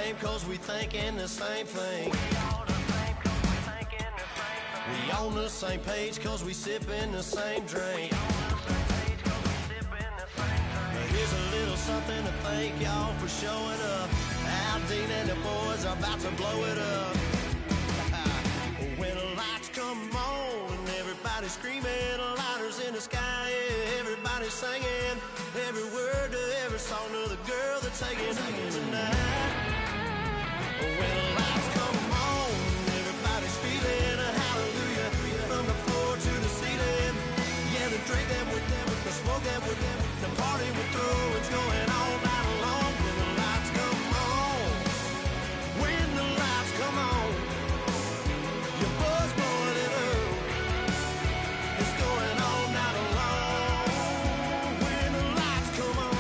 same cause we thinking the same thing. We on the same page cause we sipping the same drink. Here's a little something to thank y'all for showing up. Al Dean and the boys are about to blow it up. When the lights come on and everybody's screaming, lighters in the sky, yeah, everybody's singing every word to every song of the girl that's taking tonight. When the lights come on, everybody's feeling a hallelujah from the floor to the ceiling. Yeah, the drink that we're them, the smoke that we're them, the party we're through, it's going all night long. When the lights come on, when the lights come on, your buzz boiling up, it's going all night long. When the lights come on.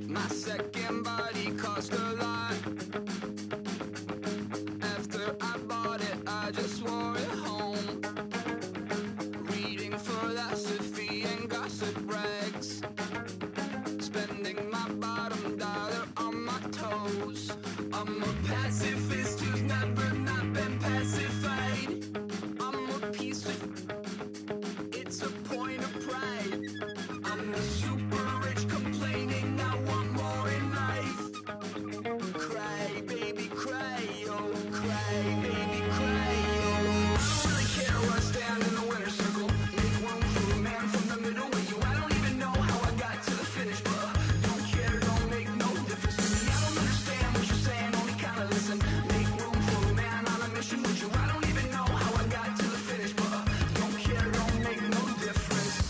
My second body cost a lot. After I bought it, I just wore it home. Reading philosophy and gossip rags. Spending my bottom dollar on my toes. I'm a pacifist who's never not been pacified. I'm a piece of... It's a point of pride. I'm the super rich complaining I want more in life. Cry, baby, cry, oh, cry, baby, cry, oh. I don't really care where I stand in the winner's circle. Make room for a man from the middle with you. I don't even know how I got to the finish, but don't care, don't make no difference to me. I don't understand what you're saying, only kinda listen. Make room for a man on a mission with you. I don't even know how I got to the finish, but don't care, don't make no difference.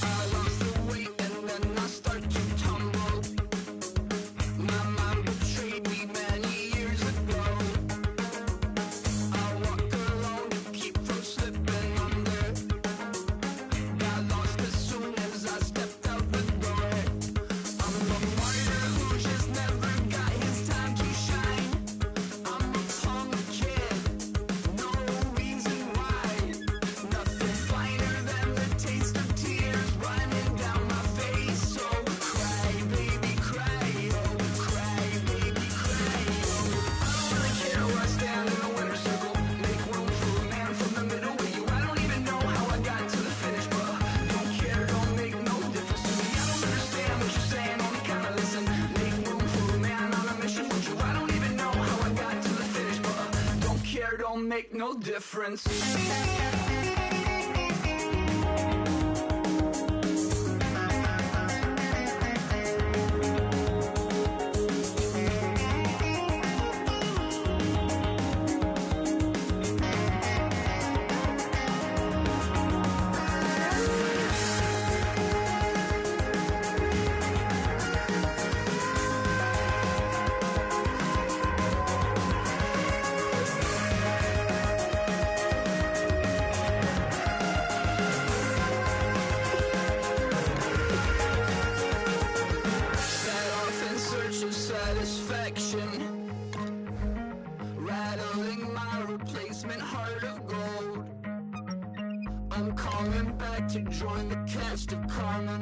I lost the weight and then I start to tumble. My mom betrayed me many years ago. I walk alone to keep from slipping under. Got lost as soon as I stepped out the door. I'm a martyr who just never got his time to shine. I'm a punk kid, no reason why. Nothing finer than the taste of tears running down my face. So cry, baby, cry, oh, cry, baby, cry, oh. I don't really care where I stand in the winner's circle. Make room for a man from the middle with you. I don't even know how I got to the finish, but don't care, don't make no difference to me. I don't understand what you're saying, only kinda listen. Make room for a man on a mission with you. I don't even know how I got to the finish, but don't care, don't make no difference. Set off in search of satisfaction, rattling my replacement heart of gold. I'm coming back to join the cast of Carmen.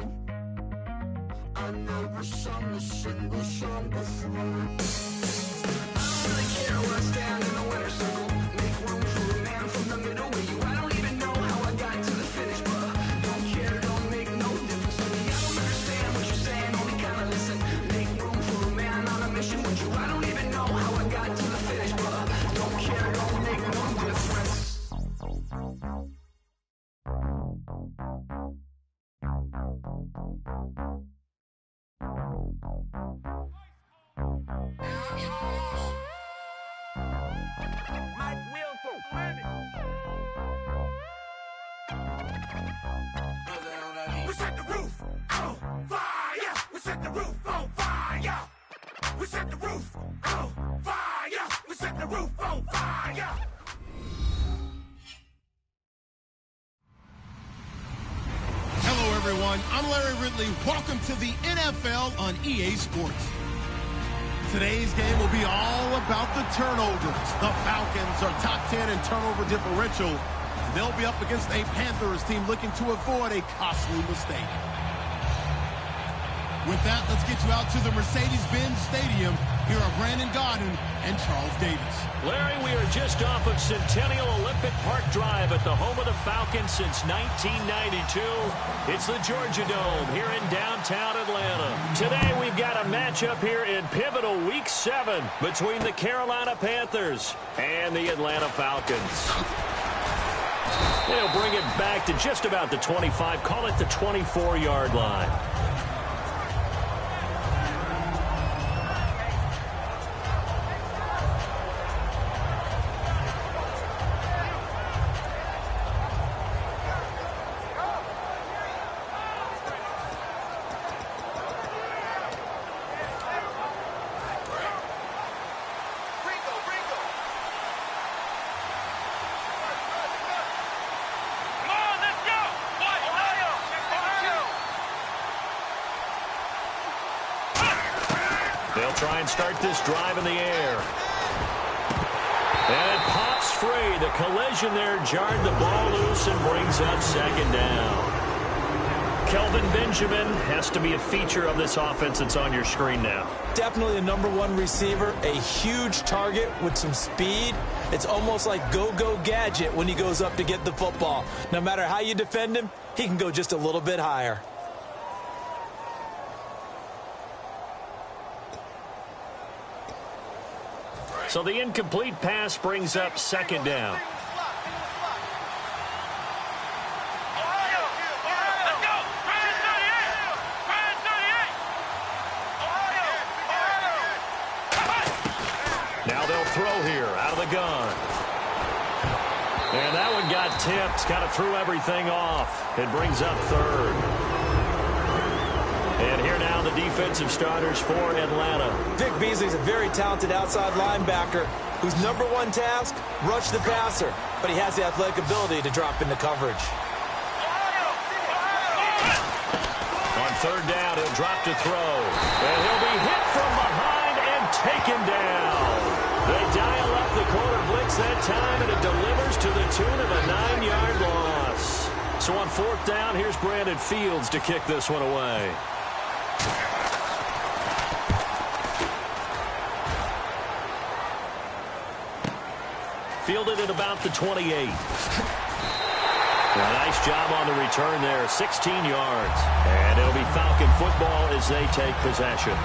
I never sung a single song before. I don't really care where I stand in the winner's circle. Make room for a man from the middle with you. I don't even know how I got to the finish, but don't care, don't make no difference to me. I don't understand what you're saying, only kinda listen. Make room for a man on a mission with you. I don't even know how I got to the finish, but don't care, don't make no difference. We set the roof on fire. We set the roof on fire. We set the roof on fire. We set the roof on fire. Hello, everyone. I'm Larry Ridley. Welcome to the NFL on EA Sports. Today's game will be all about the turnovers. The Falcons are top 10 in turnover differential. And they'll be up against a Panthers team looking to avoid a costly mistake. With that, let's get you out to the Mercedes-Benz Stadium. Here are Brandon Godden and Charles Davis. Larry, we are just off of Centennial Olympic Park Drive at the home of the Falcons since 1992. It's the Georgia Dome here in downtown Atlanta. Today we've got a matchup here in pivotal Week 7 between the Carolina Panthers and the Atlanta Falcons. They'll bring it back to just about the 25, call it the 24-yard line. They'll try and start this drive in the air. And it pops free. The collision there jarred the ball loose and brings up second down. Kelvin Benjamin has to be a feature of this offense that's on your screen now. Definitely a #1 receiver, a huge target with some speed. It's almost like go-go gadget when he goes up to get the football. No matter how you defend him, he can go just a little bit higher. So the incomplete pass brings up second down. Now they'll throw here out of the gun. And that one got tipped, kind of threw everything off. It brings up third. And here now the defensive starters for Atlanta. Vic Beasley's a very talented outside linebacker whose #1 task, rush the passer. But he has the athletic ability to drop into coverage. On third down, he'll drop to throw. And he'll be hit from behind and taken down. They dial up the corner blitz that time, and it delivers to the tune of a 9-yard loss. So on fourth down, here's Brandon Fields to kick this one away. Fielded at about the 28. A nice job on the return there, 16 yards. And it'll be Falcon football as they take possession.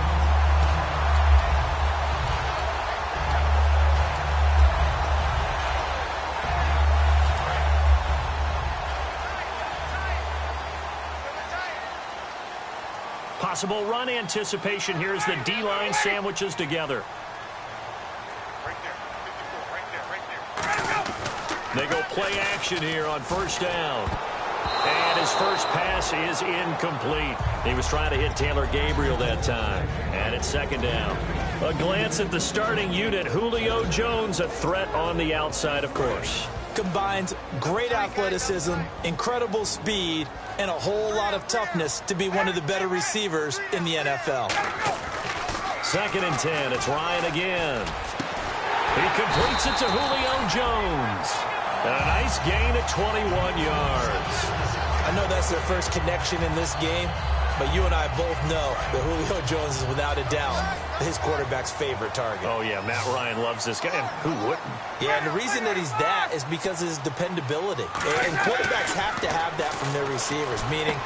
Possible run anticipation here as the D-line sandwiches together. They go play action here on first down. And his first pass is incomplete. He was trying to hit Taylor Gabriel that time. And it's second down. A glance at the starting unit. Julio Jones, a threat on the outside, of course. Combines great athleticism, incredible speed, and a whole lot of toughness to be one of the better receivers in the NFL. Second and 10. It's Ryan again. He completes it to Julio Jones. And a nice gain at 21 yards. I know that's their first connection in this game, but you and I both know that Julio Jones is without a doubt his quarterback's favorite target. Oh, yeah, Matt Ryan loves this guy. And who wouldn't? Yeah, and the reason that he's that is because of his dependability. And quarterbacks have to have that from their receivers, meaning...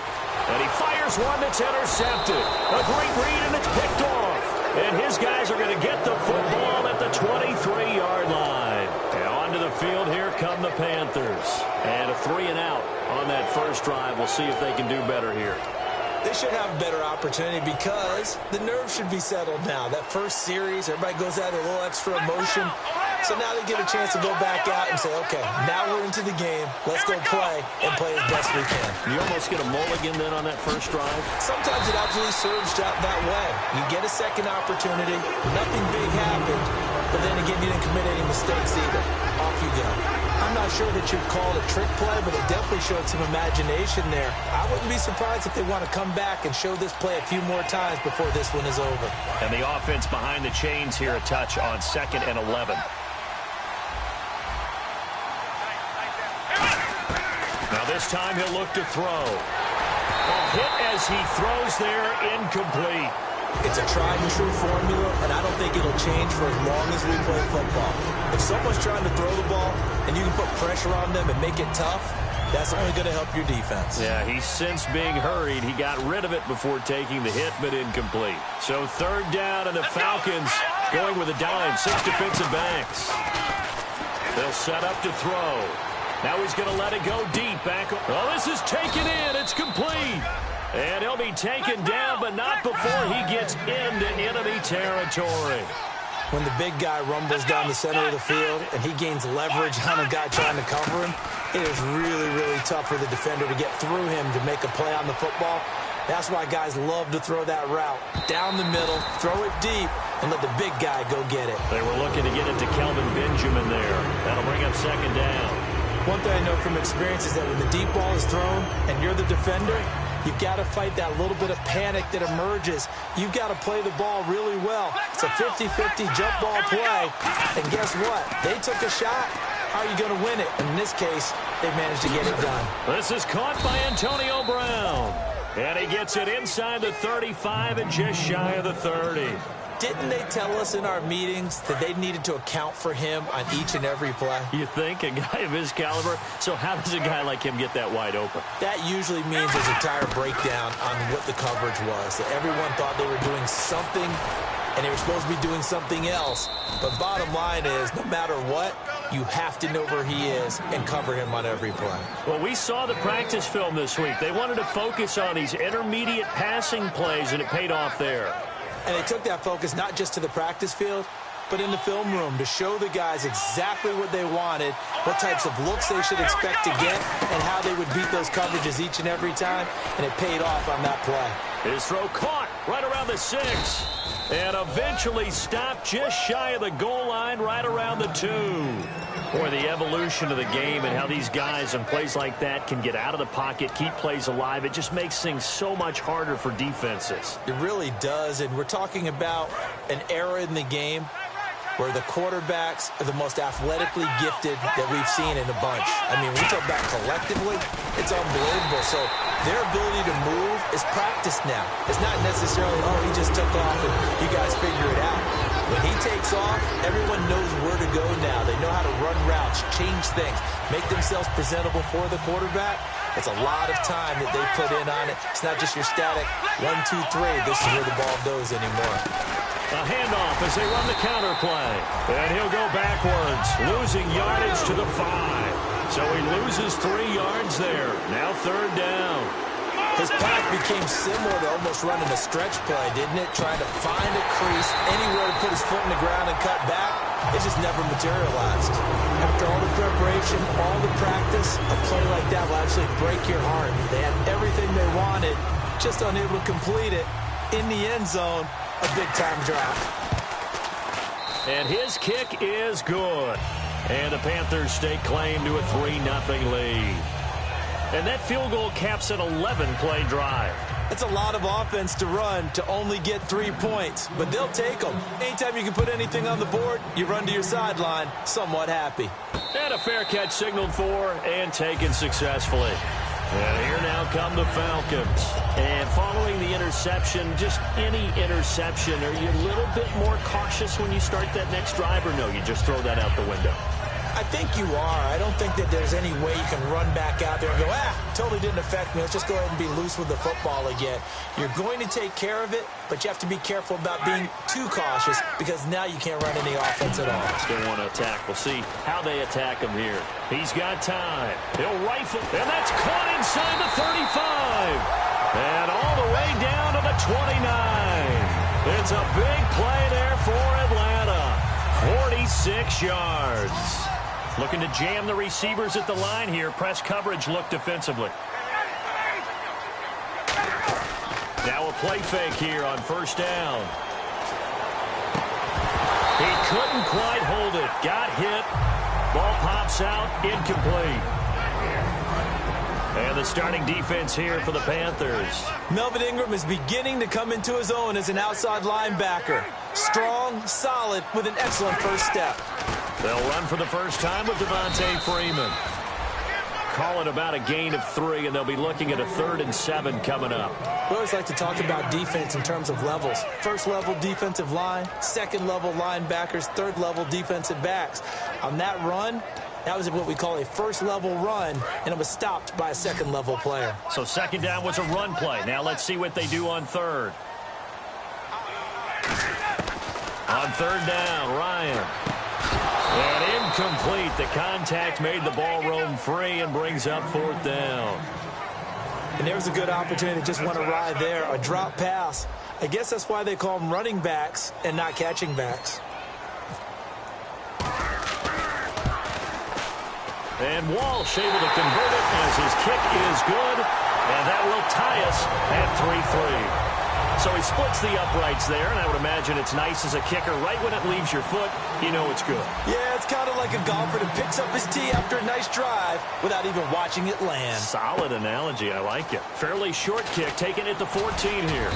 And he fires one that's intercepted. A great read, and it's picked off. And his guys are going to get the football at the 23-yard line. And onto the field, here come the Panthers. And a 3-and-out on that first drive. We'll see if they can do better here. They should have a better opportunity because the nerves should be settled now. That first series, everybody goes out with a little extra emotion. So now they get a chance to go back out and say, okay, now we're into the game. Let's go play and play as best we can. You almost get a mulligan then on that first drive? Sometimes it absolutely serves that way. You get a second opportunity. Nothing big happened. But then again, you didn't commit any mistakes either. Off you go. I'm not sure that you'd call it a trick play, but it definitely showed some imagination there. I wouldn't be surprised if they want to come back and show this play a few more times before this one is over. And the offense behind the chains here, a touch on 2nd and 11. Now this time he'll look to throw. A hit as he throws there, incomplete. It's a tried-and-true formula, and I don't think it'll change for as long as we play football. If someone's trying to throw the ball and you can put pressure on them and make it tough, that's only going to help your defense. Yeah, he's since being hurried. He got rid of it before taking the hit, but incomplete. So 3rd down, and the Falcons going with a dime. 6 defensive backs. They'll set up to throw. Now he's going to let it go deep. Back. Oh, this is taken in. It's complete. And he'll be taken down, but not before he gets into enemy territory. When the big guy rumbles down the center of the field and he gains leverage on a guy trying to cover him, it is really, really tough for the defender to get through him to make a play on the football. That's why guys love to throw that route. Down the middle, throw it deep, and let the big guy go get it. They were looking to get it to Kelvin Benjamin there. That'll bring up 2nd down. One thing I know from experience is that when the deep ball is thrown and you're the defender, you've got to fight that little bit of panic that emerges. You've got to play the ball really well. It's a 50-50 jump ball play. And guess what? They took a shot. How are you going to win it? In this case, they managed to get it done. This is caught by Antonio Brown. And he gets it inside the 35 and just shy of the 30. Didn't they tell us in our meetings that they needed to account for him on each and every play? You think? A guy of his caliber? So how does a guy like him get that wide open? That usually means there's a tire breakdown on what the coverage was. That everyone thought they were doing something, and they were supposed to be doing something else. But bottom line is, no matter what, you have to know where he is and cover him on every play. Well, we saw the practice film this week. They wanted to focus on these intermediate passing plays, and it paid off there. And they took that focus not just to the practice field, but in the film room to show the guys exactly what they wanted, what types of looks they should expect to get, and how they would beat those coverages each and every time, and it paid off on that play. His throw caught right around the 6, and eventually stopped just shy of the goal line right around the 2. Boy, the evolution of the game and how these guys on plays like that can get out of the pocket, keep plays alive, it just makes things so much harder for defenses. It really does, and we're talking about an era in the game where the quarterbacks are the most athletically gifted that we've seen in a bunch. I mean, we talk about collectively, it's unbelievable. So their ability to move is practiced now. It's not necessarily, oh, he just took off and you guys figure it out. When he takes off, everyone knows where to go now. They know how to run routes, change things, make themselves presentable for the quarterback. It's a lot of time that they put in on it. It's not just your static 1, 2, 3. This is where the ball goes anymore. A handoff as they run the counter play. And he'll go backwards, losing yardage to the 5. So he loses 3 yards there. Now 3rd down. His pass became similar to almost running a stretch play, didn't it? Trying to find a crease, anywhere to put his foot in the ground and cut back. It just never materialized. After all the preparation, all the practice, a play like that will actually break your heart. They had everything they wanted, just unable to complete it. In the end zone, a big-time drop. And his kick is good. And the Panthers stake claim to a 3-0 lead. And that field goal caps an 11-play drive. That's a lot of offense to run to only get 3 points, but they'll take them. Anytime you can put anything on the board, you run to your sideline, somewhat happy. And a fair catch signaled for and taken successfully. And here now come the Falcons. And following the interception, just any interception, are you a little bit more cautious when you start that next drive, or no, you just throw that out the window? I think you are. I don't think that there's any way you can run back out there and go, totally didn't affect me. Let's just go ahead and be loose with the football again. You're going to take care of it, but you have to be careful about being too cautious because now you can't run any offense at all. Still want to attack. We'll see how they attack him here. He's got time. He'll rifle, and that's caught inside the 35. And all the way down to the 29. It's a big play there for Atlanta. 46 yards. Looking to jam the receivers at the line here. Press coverage look defensively. Now a play fake here on 1st down. He couldn't quite hold it. Got hit. Ball pops out, incomplete. And the starting defense here for the Panthers. Melvin Ingram is beginning to come into his own as an outside linebacker. Strong, solid, with an excellent first step. They'll run for the first time with Devontae Freeman. Call it about a gain of 3, and they'll be looking at a 3rd and 7 coming up. We always like to talk about defense in terms of levels. First level defensive line, second level linebackers, third level defensive backs. On that run, that was what we call a first level run, and it was stopped by a second level player. So second down was a run play. Now let's see what they do on third. On third down, Ryan. And incomplete. The contact made the ball roam free and brings up 4th down. And there's a good opportunity. Just want to ride there. A drop pass. I guess that's why they call them running backs and not catching backs. And Walsh able to convert it as his kick is good. And that will tie us at 3-3. So he splits the uprights there, and I would imagine it's nice as a kicker. Right when it leaves your foot, you know it's good. Yeah, it's kind of like a golfer that picks up his tee after a nice drive without even watching it land. Solid analogy. I like it. Fairly short kick, taking it to 14 here.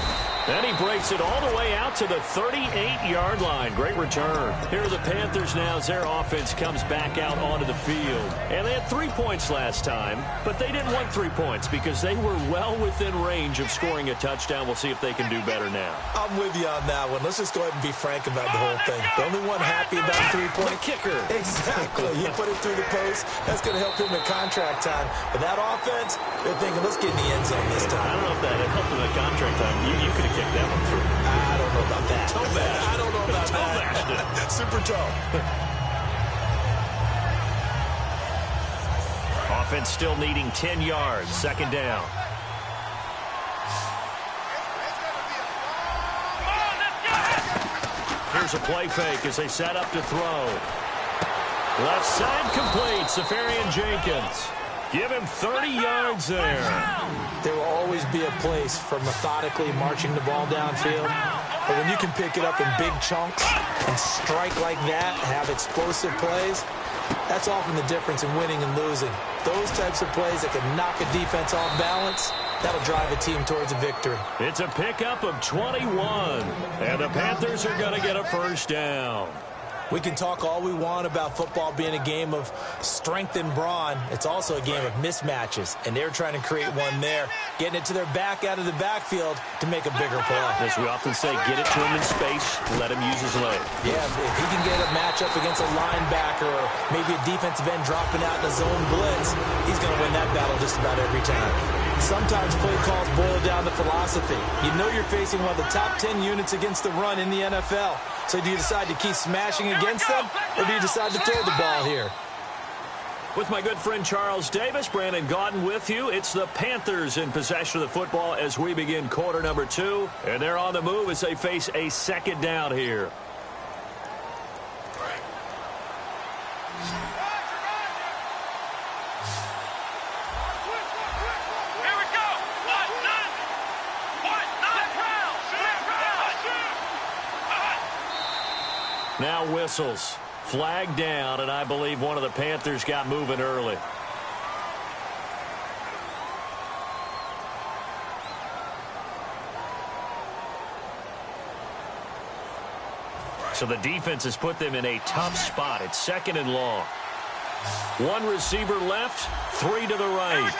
Then he breaks it all the way out to the 38-yard line. Great return. Here are the Panthers now as their offense comes back out onto the field. And they had 3 points last time, but they didn't want 3 points because they were well within range of scoring a touchdown. We'll see if they can do better now. I'm with you on that one. Let's just go ahead and be frank about the whole thing. The only one happy about 3-point kicker. Exactly. He put it through the post. That's going to help him in contract time. But that offense, they're thinking, let's get in the end zone this time. I don't know if that helped him in contract time. You could have kicked that one through. I don't know about that. Toe bash. I don't know about toe bashed it. Super toe. Offense still needing 10 yards. Second down. Here's a play fake as they set up to throw. Left side complete. Safarian Jenkins. Give him 30 yards there. There will always be a place for methodically marching the ball downfield. But when you can pick it up in big chunks and strike like that, have explosive plays, that's often the difference in winning and losing. Those types of plays that can knock a defense off balance, that'll drive a team towards a victory. It's a pickup of 21, and the Panthers are going to get a first down. We can talk all we want about football being a game of strength and brawn. It's also a game of mismatches, and they're trying to create one there, getting it to their back out of the backfield to make a bigger play. As we often say, get it to him in space, let him use his leg. Yeah, if he can get a matchup against a linebacker or maybe a defensive end dropping out in a zone blitz, he's going to win that battle just about every time. Sometimes play calls boil down to philosophy. You know you're facing one of the top 10 units against the run in the NFL. So do you decide to keep smashing against them, or do you decide to throw the ball here? With my good friend Charles Davis, Brandon Gaudin with you. It's the Panthers in possession of the football as we begin quarter number 2. And they're on the move as they face a second down here. Now whistles. Flag down, and I believe one of the Panthers got moving early. So the defense has put them in a tough spot. It's second and long. One receiver left, 3 to the right.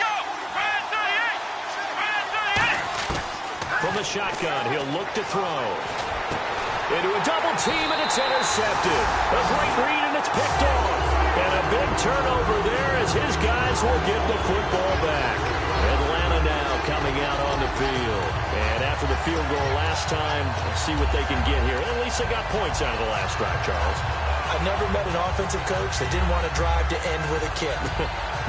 From the shotgun, he'll look to throw. Into a double team, and it's intercepted. A great read, and it's picked off. And a big turnover there as his guys will get the football back. Atlanta now coming out on the field. And after the field goal last time, let's see what they can get here. At least they got points out of the last drive, Charles. I've never met an offensive coach that didn't want to drive to end with a kick.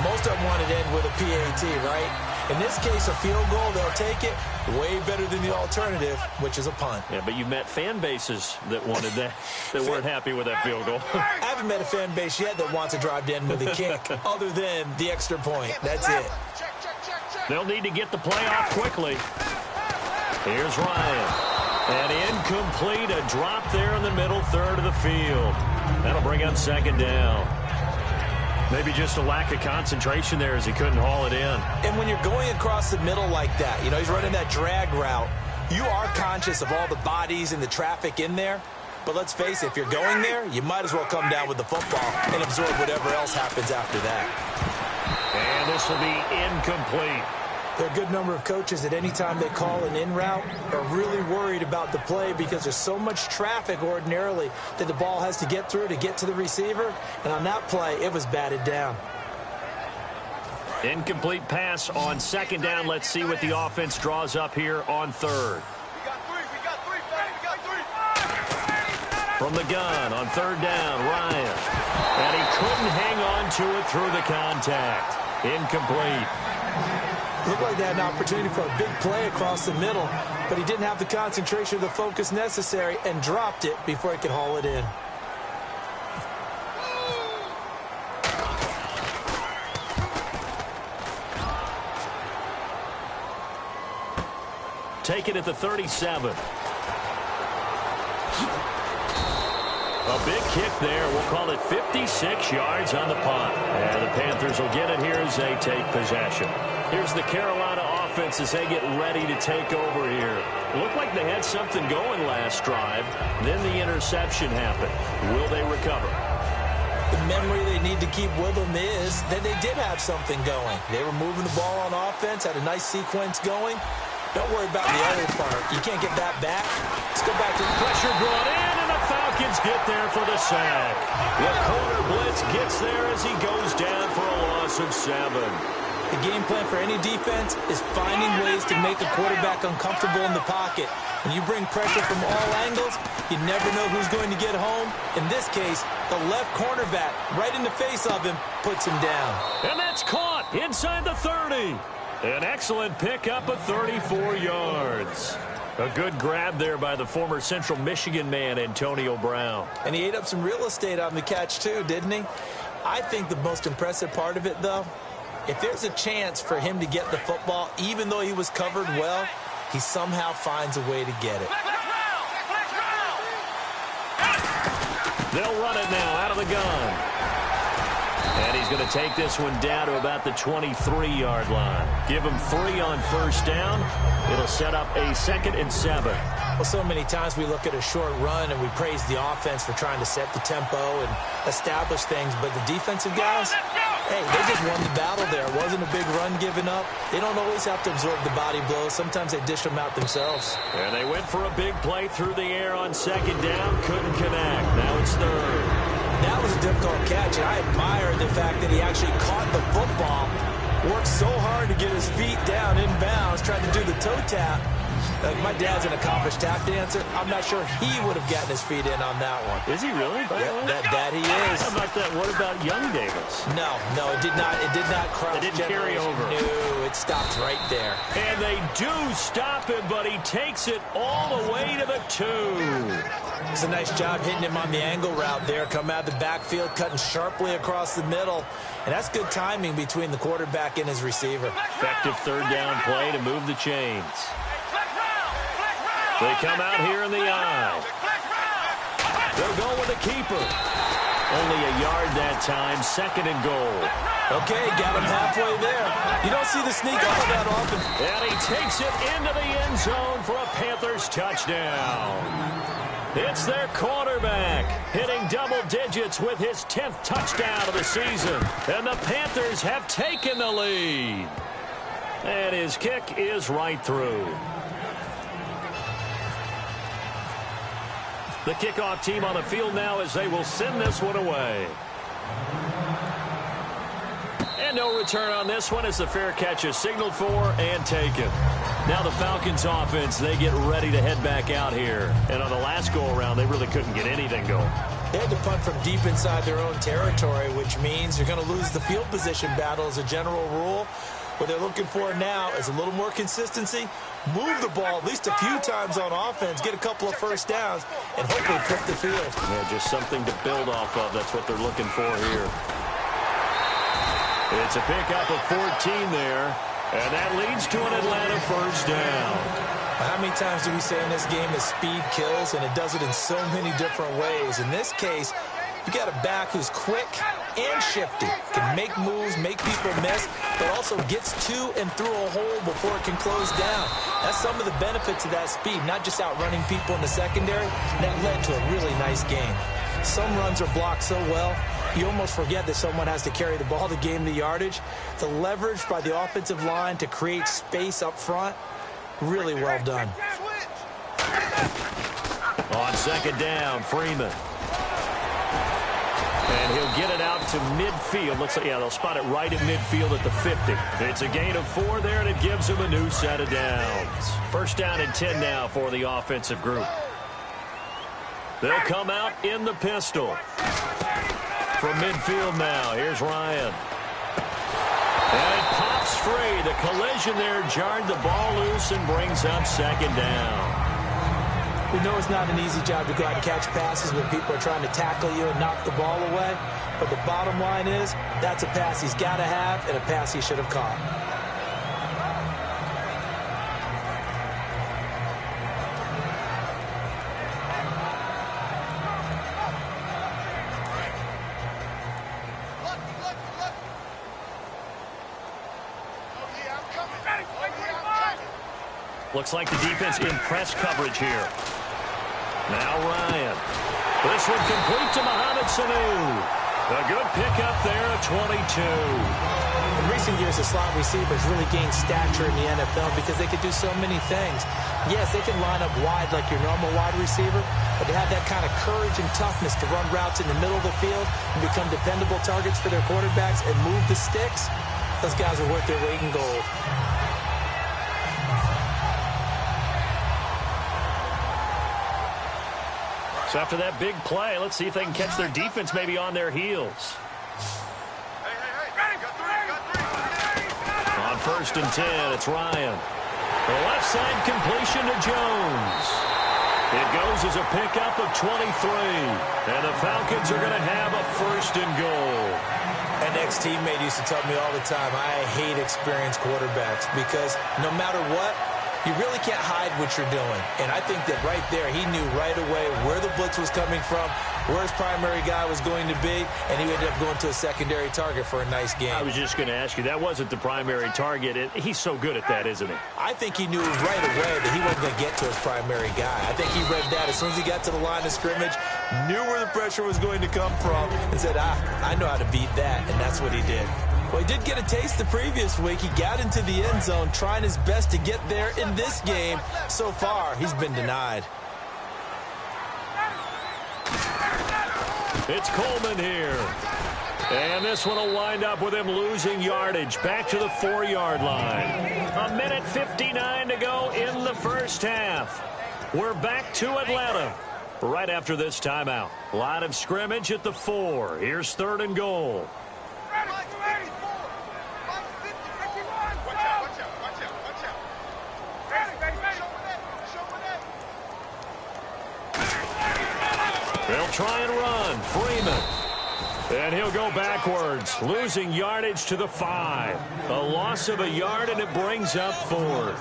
Most of them wanted to end with a PAT, right? In this case, a field goal, they'll take it. Way better than the alternative, which is a punt. Yeah, but you've met fan bases that wanted that, that weren't happy with that field goal. I haven't met a fan base yet that wants to drive to end with a kick, other than the extra point. That's it. They'll need to get the play off quickly. Here's Ryan. And incomplete, a drop there in the middle third of the field. That'll bring up second down. Maybe just a lack of concentration there as he couldn't haul it in. And when you're going across the middle like that, you know, he's running that drag route, you are conscious of all the bodies and the traffic in there. But let's face it, if you're going there, you might as well come down with the football and absorb whatever else happens after that. And this will be incomplete. There are a good number of coaches that any time they call an in route are really worried about the play because there's so much traffic ordinarily that the ball has to get through to get to the receiver. And on that play, it was batted down. Incomplete pass on second down. Let's see what the offense draws up here on third. From the gun on third down, Ryan. And he couldn't hang on to it through the contact. Incomplete. Looked like they had an opportunity for a big play across the middle, but he didn't have the concentration or the focus necessary and dropped it before he could haul it in. Take it at the 37. A big kick there. We'll call it 56 yards on the punt. And the Panthers will get it here as they take possession. Here's the Carolina offense as they get ready to take over here. Looked like they had something going last drive. Then the interception happened. Will they recover? The memory they need to keep with them is that they did have something going. They were moving the ball on offense, had a nice sequence going. Don't worry about the other part. You can't get that back. Let's go back to the pressure brought in, and the Falcons get there for the sack. The corner blitz gets there as he goes down for a loss of 7. The game plan for any defense is finding ways to make a quarterback uncomfortable in the pocket. When you bring pressure from all angles, you never know who's going to get home. In this case, the left cornerback, right in the face of him, puts him down. And that's caught inside the 30. An excellent pickup of 34 yards. A good grab there by the former Central Michigan man, Antonio Brown. And he ate up some real estate on the catch, too, didn't he? I think the most impressive part of it, though, if there's a chance for him to get the football, even though he was covered well, he somehow finds a way to get it. They'll run it now out of the gun. And he's going to take this one down to about the 23-yard line. Give him 3 on first down. It'll set up a 2nd and 7. Well, so many times we look at a short run and we praise the offense for trying to set the tempo and establish things. But the defensive guys, hey, they just won the battle there. It wasn't a big run given up. They don't always have to absorb the body blows. Sometimes they dish them out themselves. And they went for a big play through the air on second down. Couldn't connect. Now it's third. That was a difficult catch, and I admire the fact that he actually caught the football, worked so hard to get his feet down inbounds, tried to do the toe tap. Like, my dad's an accomplished tap dancer. I'm not sure he would have gotten his feet in on that one. Is he really? Yep, that he is. How about that? What about young Davis? No, it did not. It did not cross. It didn't carry over. No, it stops right there. And they do stop him, but he takes it all the way to the 2. It's a nice job hitting him on the angle route there. Come out of the backfield, cutting sharply across the middle. And that's good timing between the quarterback and his receiver. Effective third down play to move the chains. They come out here in the eye. They'll go with a keeper. Only a yard that time, 2nd and goal. Okay, got him halfway there. You don't see the sneak all that often. And he takes it into the end zone for a Panthers touchdown. It's their quarterback hitting double digits with his 10th touchdown of the season. And the Panthers have taken the lead. And his kick is right through. The kickoff team on the field now as they will send this one away. And no return on this one as the fair catch is signaled for and taken. Now the Falcons offense, they get ready to head back out here. And on the last go-around, they really couldn't get anything going. They had to punt from deep inside their own territory, which means you're going to lose the field position battle as a general rule. What they're looking for now is a little more consistency, move the ball at least a few times on offense, get a couple of first downs, and hopefully flip the field. Yeah, just something to build off of. That's what they're looking for here. It's a pickup of 14 there, and that leads to an Atlanta first down. How many times do we say in this game that speed kills, and it does it in so many different ways? In this case, you got a back who's quick, and shifty. Can make moves, make people miss, but also gets to and through a hole before it can close down. That's some of the benefits of that speed, not just outrunning people in the secondary. That led to a really nice game. Some runs are blocked so well, you almost forget that someone has to carry the ball to gain the yardage. The leverage by the offensive line to create space up front, really well done. On second down, Freeman. And he'll get it out to midfield. Looks like, yeah, they'll spot it right in midfield at the 50. It's a gain of 4 there, and it gives them a new set of downs. First down and 10 now for the offensive group. They'll come out in the pistol. From midfield now, here's Ryan. And it pops free. The collision there jarred the ball loose and brings up second down. We know it's not an easy job to go out and catch passes when people are trying to tackle you and knock the ball away. But the bottom line is, that's a pass he's got to have and a pass he should have caught. Looks like the defense in press coverage here. Now Ryan. This one complete to Mohamed Sanu. A good pickup there at 22. In recent years, the slot receivers really gained stature in the NFL because they could do so many things. Yes, they can line up wide like your normal wide receiver, but to have that kind of courage and toughness to run routes in the middle of the field and become dependable targets for their quarterbacks and move the sticks, those guys are worth their weight in gold. So after that big play, let's see if they can catch their defense maybe on their heels. On first and 10, it's Ryan. The left side completion to Jones. It goes as a pickup of 23. And the Falcons are going to have a first and goal. An ex-teammate used to tell me all the time, I hate experienced quarterbacks because no matter what, you really can't hide what you're doing. And I think that right there, he knew right away where the blitz was coming from, where his primary guy was going to be, and he ended up going to a secondary target for a nice game. I was just going to ask you, that wasn't the primary target. He's so good at that, isn't he? I think he knew right away that he wasn't going to get to his primary guy. I think he read that as soon as he got to the line of scrimmage, knew where the pressure was going to come from, and said, I know how to beat that, and that's what he did. Well, he did get a taste the previous week. He got into the end zone, trying his best to get there in this game. So far, he's been denied. It's Coleman here. And this one will wind up with him losing yardage back to the 4-yard line. 1:59 to go in the first half. We're back to Atlanta right after this timeout. Line of scrimmage at the 4. Here's third and goal. They'll try and run. Freeman. And he'll go backwards, losing yardage to the 5. A loss of a yard, and it brings up fourth.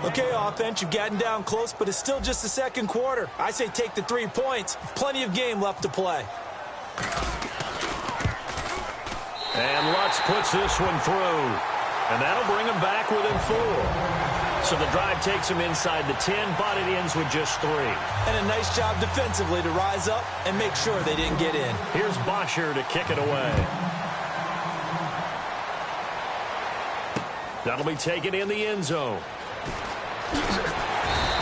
Okay, offense, you've gotten down close, but it's still just the second quarter. I say take the 3 points. Plenty of game left to play. And Lutz puts this one through. And that'll bring him back within 4. So the drive takes him inside the 10, but it ends with just 3. And a nice job defensively to rise up and make sure they didn't get in. Here's Bosher to kick it away. That'll be taken in the end zone.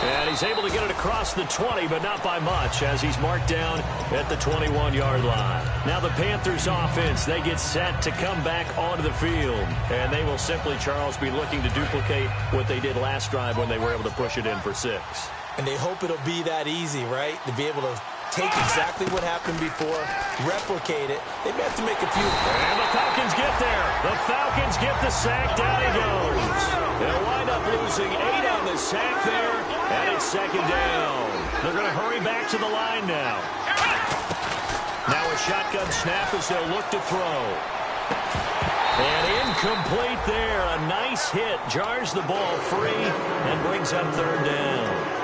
And he's able to get it across the 20, but not by much, as he's marked down at the 21-yard line. Now the Panthers offense, they get set to come back onto the field. And they will simply, Charles, be looking to duplicate what they did last drive when they were able to push it in for 6. And they hope it'll be that easy, right? To be able to take exactly what happened before, replicate it. They may have to make a few. And the Falcons get there. The Falcons get the sack. Down he goes. They'll wind up losing 8 on the sack there, and it's second down. They're going to hurry back to the line now. Now a shotgun snap as they'll look to throw. And incomplete there. A nice hit. Jars the ball free and brings up third down.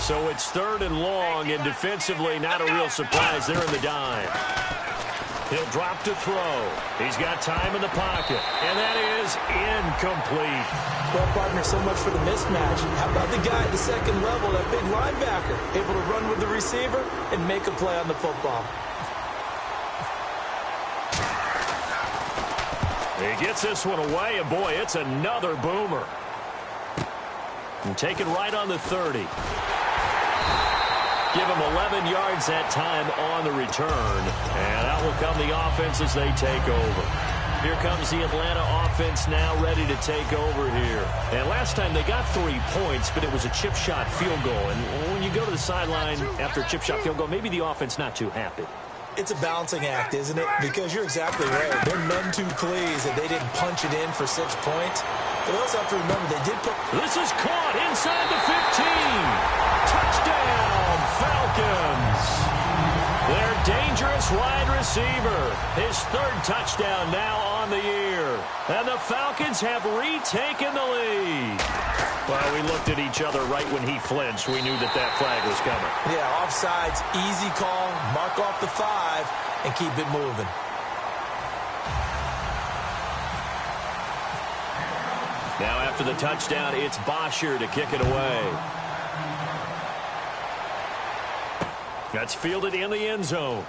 So it's 3rd and long, and defensively not a real surprise. They're in the dime. He'll drop to throw. He's got time in the pocket, and that is incomplete. Well, partner, so much for the mismatch. How about the guy at the second level, that big linebacker, able to run with the receiver and make a play on the football? He gets this one away, and boy, it's another boomer. And taken right on the 30. Give him 11 yards that time on the return. And out will come the offense as they take over. Here comes the Atlanta offense now ready to take over here. And last time they got 3 points, but it was a chip shot field goal. And when you go to the sideline after a chip shot field goal, maybe the offense not too happy. It's a balancing act, isn't it? Because you're exactly right. They're none too pleased that they didn't punch it in for 6 points. But we also have to remember they did put... This is caught inside the 15. Touchdown, Falcons. Their dangerous wide receiver. His 3rd touchdown now on the year. And the Falcons have retaken the lead. Well, we looked at each other right when he flinched. We knew that flag was coming. Yeah, offsides, easy call, mark off the 5, and keep it moving. Now after the touchdown, it's Bosher to kick it away. That's fielded in the end zone.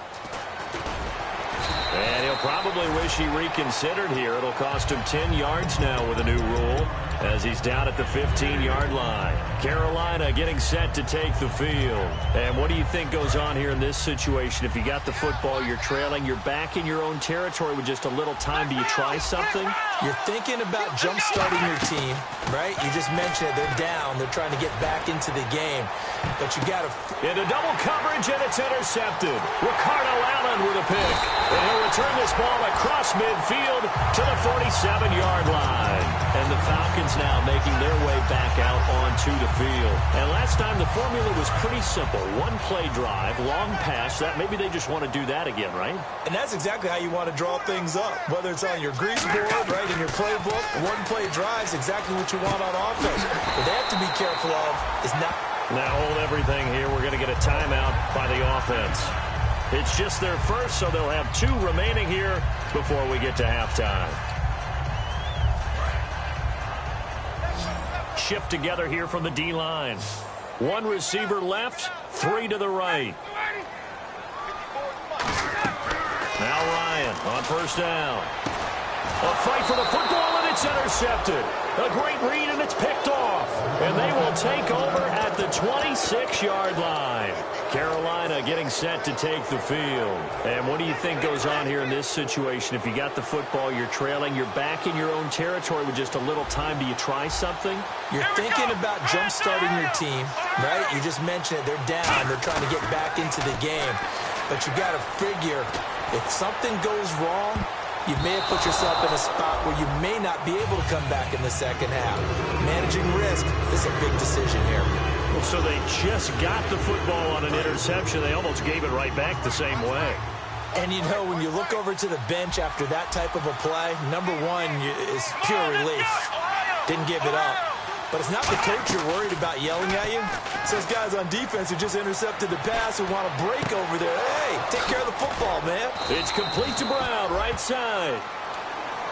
And he'll probably wish he reconsidered here. It'll cost him 10 yards now with a new rule as he's down at the 15-yard line. Carolina getting set to take the field. And what do you think goes on here in this situation? If you got the football, you're trailing, you're back in your own territory with just a little time. Do you try something? You're thinking about jump-starting your team, right? You just mentioned it. They're down. They're trying to get back into the game. But you got to... Into double coverage, and it's intercepted. Ricardo Allen with a pick. And he'll return this ball across midfield to the 47-yard line. And the Falcons now making their way back out onto the field. And last time the formula was pretty simple. 1-play drive, long pass. That maybe they just want to do that again, right? And that's exactly how you want to draw things up. Whether it's on your grease board, right, in your playbook, 1-play drive is exactly what you want on offense. What they have to be careful of is not... Now hold everything here. We're going to get a timeout by the offense. It's just their first, so they'll have 2 remaining here before we get to halftime. Shift together here from the D-line. 1 receiver left, 3 to the right. Now Ryan on first down. A fight for the football, and it's intercepted. A great read, and it's picked off. And they will take over at the 26-yard line. Carolina getting set to take the field. And what do you think goes on here in this situation? If you got the football, you're trailing, you're back in your own territory with just a little time. Do you try something? You're thinking about jump-starting your team, right? You just mentioned it. They're down. They're trying to get back into the game. But you got to figure, if something goes wrong, you may have put yourself in a spot where you may not be able to come back in the second half. Managing risk is a big decision here. Well, so they just got the football on an interception. They almost gave it right back the same way. And, you know, when you look over to the bench after that type of a play, number one is pure relief. Didn't give it up. But it's not the coach you're worried about yelling at you. It's those guys on defense who just intercepted the pass who want to break over there. Hey, take care of the football, man. It's complete to Brown, right side.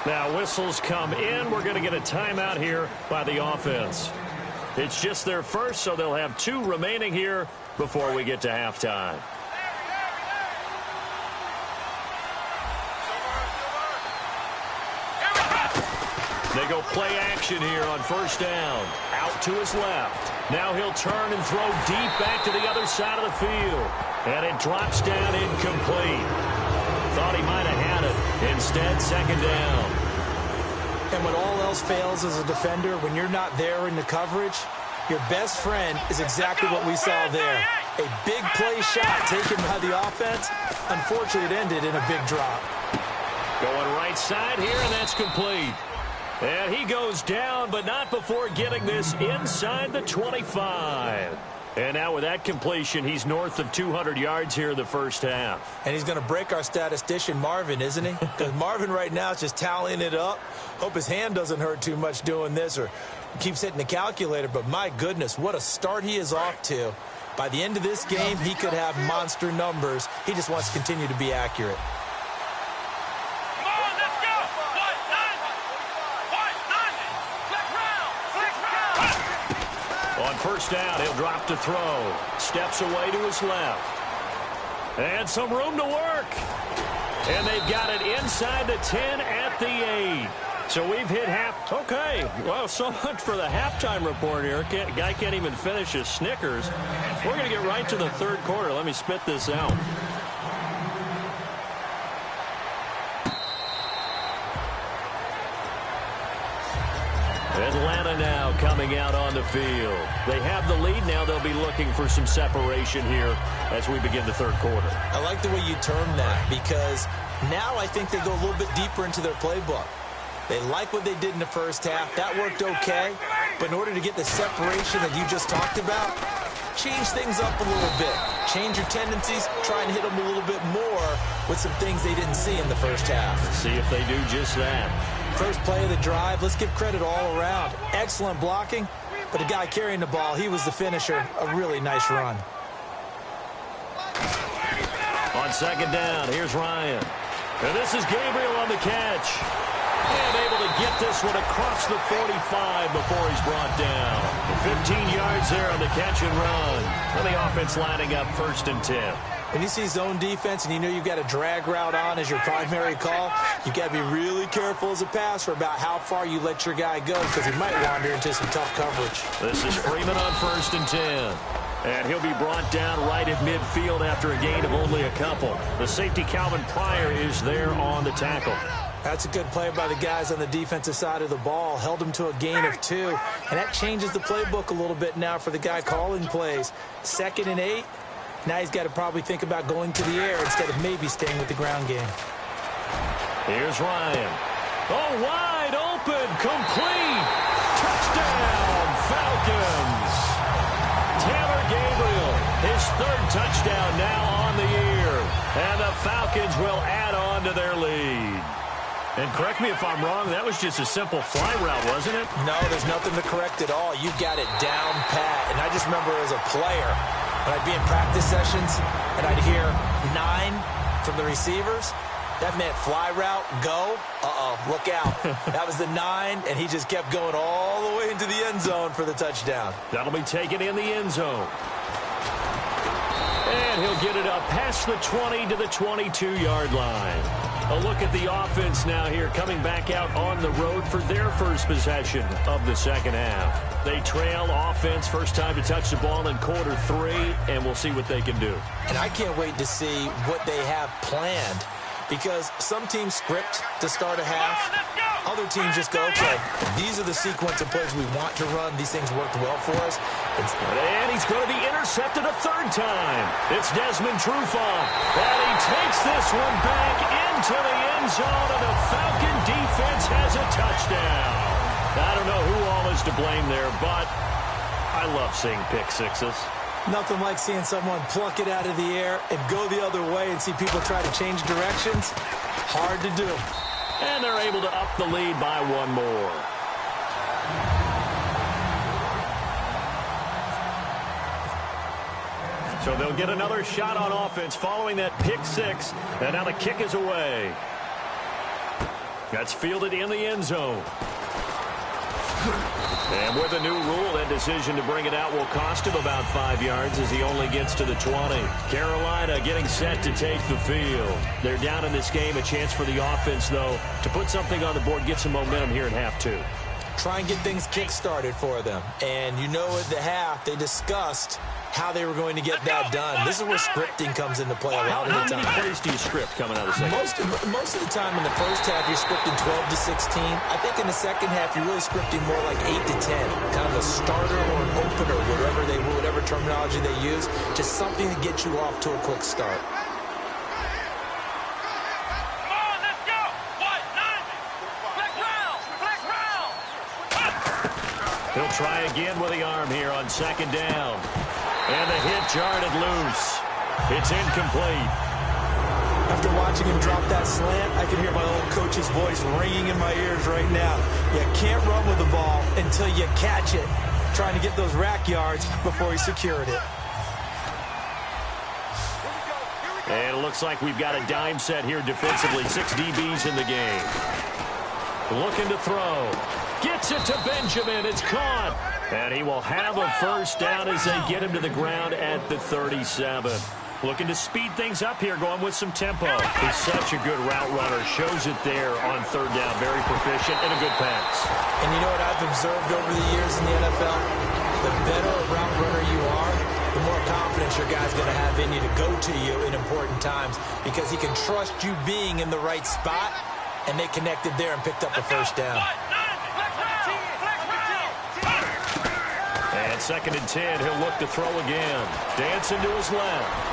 Now whistles come in. We're going to get a timeout here by the offense. It's just their first, so they'll have 2 remaining here before we get to halftime. They go play action here on first down. Out to his left. Now he'll turn and throw deep back to the other side of the field. And it drops down incomplete. Thought he might have had it. Instead, second down. And when all else fails as a defender, when you're not there in the coverage, your best friend is exactly what we saw there. A big play shot taken by the offense. Unfortunately, it ended in a big drop. Going right side here, and that's complete. And he goes down, but not before getting this inside the 25. And now with that completion, he's north of 200 yards here in the first half. And he's going to break our statistician, Marvin, isn't he? Because Marvin right now is just tallying it up. Hope his hand doesn't hurt too much doing this, or keeps hitting the calculator, but my goodness, what a start he is off to. By the end of this game, he could have monster numbers. He just wants to continue to be accurate. On first down, he'll drop to throw. Steps away to his left. And some room to work. And they've got it inside the 10 at the 8. So we've hit half. Okay, well, so much for the halftime report here. Guy can't even finish his Snickers. We're going to get right to the third quarter. Let me spit this out. Atlanta now coming out on the field. They have the lead now. They'll be looking for some separation here as we begin the third quarter. I like the way you term that, because now I think they go a little bit deeper into their playbook. They like what they did in the first half. That worked okay. But in order to get the separation that you just talked about, change things up a little bit. Change your tendencies. Try and hit them a little bit more with some things they didn't see in the first half. Let's see if they do just that. First play of the drive, let's give credit all around. Excellent blocking, but the guy carrying the ball, he was the finisher. A really nice run. On second down, here's Ryan. And this is Gabriel on the catch. And able to get this one across the 45 before he's brought down. 15 yards there on the catch and run. And the offense lining up 1st and 10. When you see zone defense and you know you've got a drag route on as your primary call, you've got to be really careful as a passer about how far you let your guy go, because he might wander into some tough coverage. This is Freeman on 1st and 10. And he'll be brought down right at midfield after a gain of only a couple. The safety Calvin Pryor is there on the tackle. That's a good play by the guys on the defensive side of the ball. Held him to a gain of 2. And that changes the playbook a little bit now for the guy calling plays. 2nd and 8. Now he's got to probably think about going to the air instead of maybe staying with the ground game. Here's Ryan. Oh, wide open, complete. Touchdown, Falcons. Taylor Gabriel, his 3rd touchdown now on the year. And the Falcons will add on to their lead. And correct me if I'm wrong, that was just a simple fly route, wasn't it? No, there's nothing to correct at all. You got it down pat. And I just remember as a player, when I'd be in practice sessions and I'd hear 9 from the receivers, that meant fly route, go, look out. That was the 9, and he just kept going all the way into the end zone for the touchdown. That'll be taken in the end zone. And he'll get it up past the 20 to the 22-yard line. A look at the offense now here, coming back out on the road for their first possession of the second half. They trail offense, first time to touch the ball in quarter 3, and we'll see what they can do. And I can't wait to see what they have planned, because some teams script to start a half. Other teams just go, okay, these are the sequence of plays we want to run. These things worked well for us. And he's going to be intercepted a 3rd time. It's Desmond Trufant. And he takes this one back into the end zone, and the Falcon defense has a touchdown. I don't know who all is to blame there, but I love seeing pick sixes. Nothing like seeing someone pluck it out of the air and go the other way and see people try to change directions. Hard to do. And they're able to up the lead by 1 more. So they'll get another shot on offense following that pick 6. And now the kick is away. That's fielded in the end zone. And with a new rule, that decision to bring it out will cost him about 5 yards as he only gets to the 20. Carolina getting set to take the field. They're down in this game. A chance for the offense, though, to put something on the board, get some momentum here in half 2. Try and get things kick-started for them. And you know at the half, they discussed how they were going to get that done. This is where scripting comes into play a lot of the time. How many plays do you script coming out of the second? Most of the time in the first half, you're scripting 12 to 16. I think in the second half, you're really scripting more like 8 to 10. Kind of a starter or an opener, whatever terminology they use. Just something to get you off to a quick start. He'll try again with the arm here on second down. And the hit jarred it loose. It's incomplete. After watching him drop that slant, I can hear my old coach's voice ringing in my ears right now. You can't run with the ball until you catch it. Trying to get those rack yards before he secured it. And it looks like we've got a dime set here defensively. 6 DBs in the game. Looking to throw. Gets it to Benjamin. It's caught. And he will have a first down as they get him to the ground at the 37. Looking to speed things up here, going with some tempo. He's such a good route runner. Shows it there on third down. Very proficient and a good pass. And you know what I've observed over the years in the NFL? The better a route runner you are, the more confidence your guy's going to have in you to go to you in important times because he can trust you being in the right spot, and they connected there and picked up a first down. And 2nd and 10, he'll look to throw again. Dancing to his left.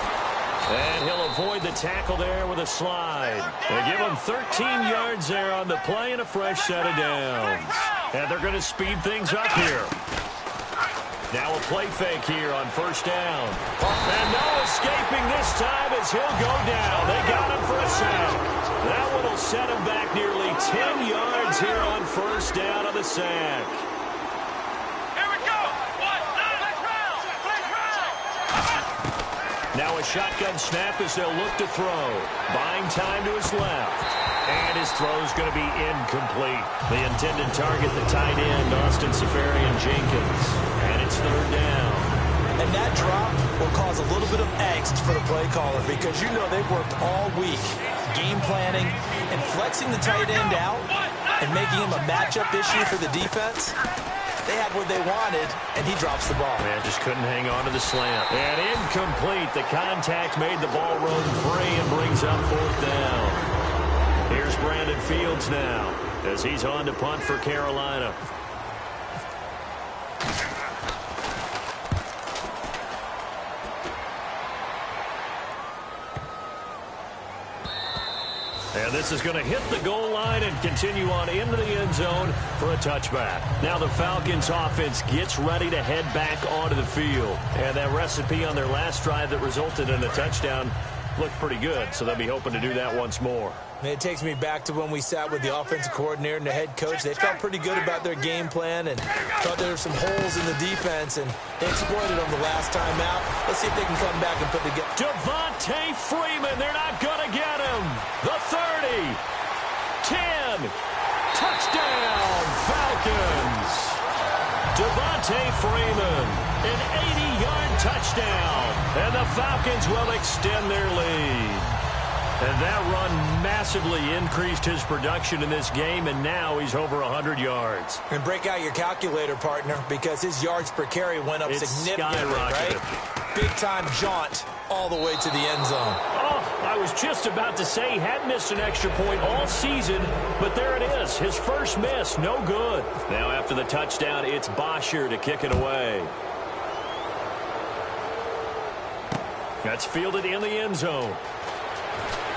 And he'll avoid the tackle there with a slide. They give him 13 yards there on the play and a fresh set of downs. And they're going to speed things up here. Now a play fake here on first down. And no escaping this time as he'll go down. They got him for a sack. That one will set him back nearly 10 yards here on first down on the sack. Now a shotgun snap as they'll look to throw. Buying time to his left. And his throw's going to be incomplete. The intended target, the tight end, Austin Seferian-Jenkins. And it's third down. And that drop will cause a little bit of angst for the play caller because you know they've worked all week game planning and flexing the tight end out and making him a matchup issue for the defense. They had what they wanted, and he drops the ball. Man, just couldn't hang on to the slant. And incomplete. The contact made the ball roam free and brings up fourth down. Here's Brandon Fields now as he's on to punt for Carolina. And this is going to hit the goal line and continue on into the end zone for a touchback. Now the Falcons offense gets ready to head back onto the field. And that recipe on their last drive that resulted in a touchdown looked pretty good, so they'll be hoping to do that once more. It takes me back to when we sat with the offensive coordinator and the head coach. They felt pretty good about their game plan and thought there were some holes in the defense, and they exploited them the last time out. Let's see if they can come back and put together. Devontae Freeman, they're not going to get him. The 30, 10, touchdown, Falcons. Devontae Freeman, an 80-yard touchdown, and the Falcons will extend their lead. And that run massively increased his production in this game, and now he's over 100 yards. And break out your calculator, partner, because his yards per carry went up significantly, right? Big-time jaunt all the way to the end zone. Oh, I was just about to say he hadn't missed an extra point all season, but there it is. His first miss, no good. Now after the touchdown, it's Bosher to kick it away. That's fielded in the end zone.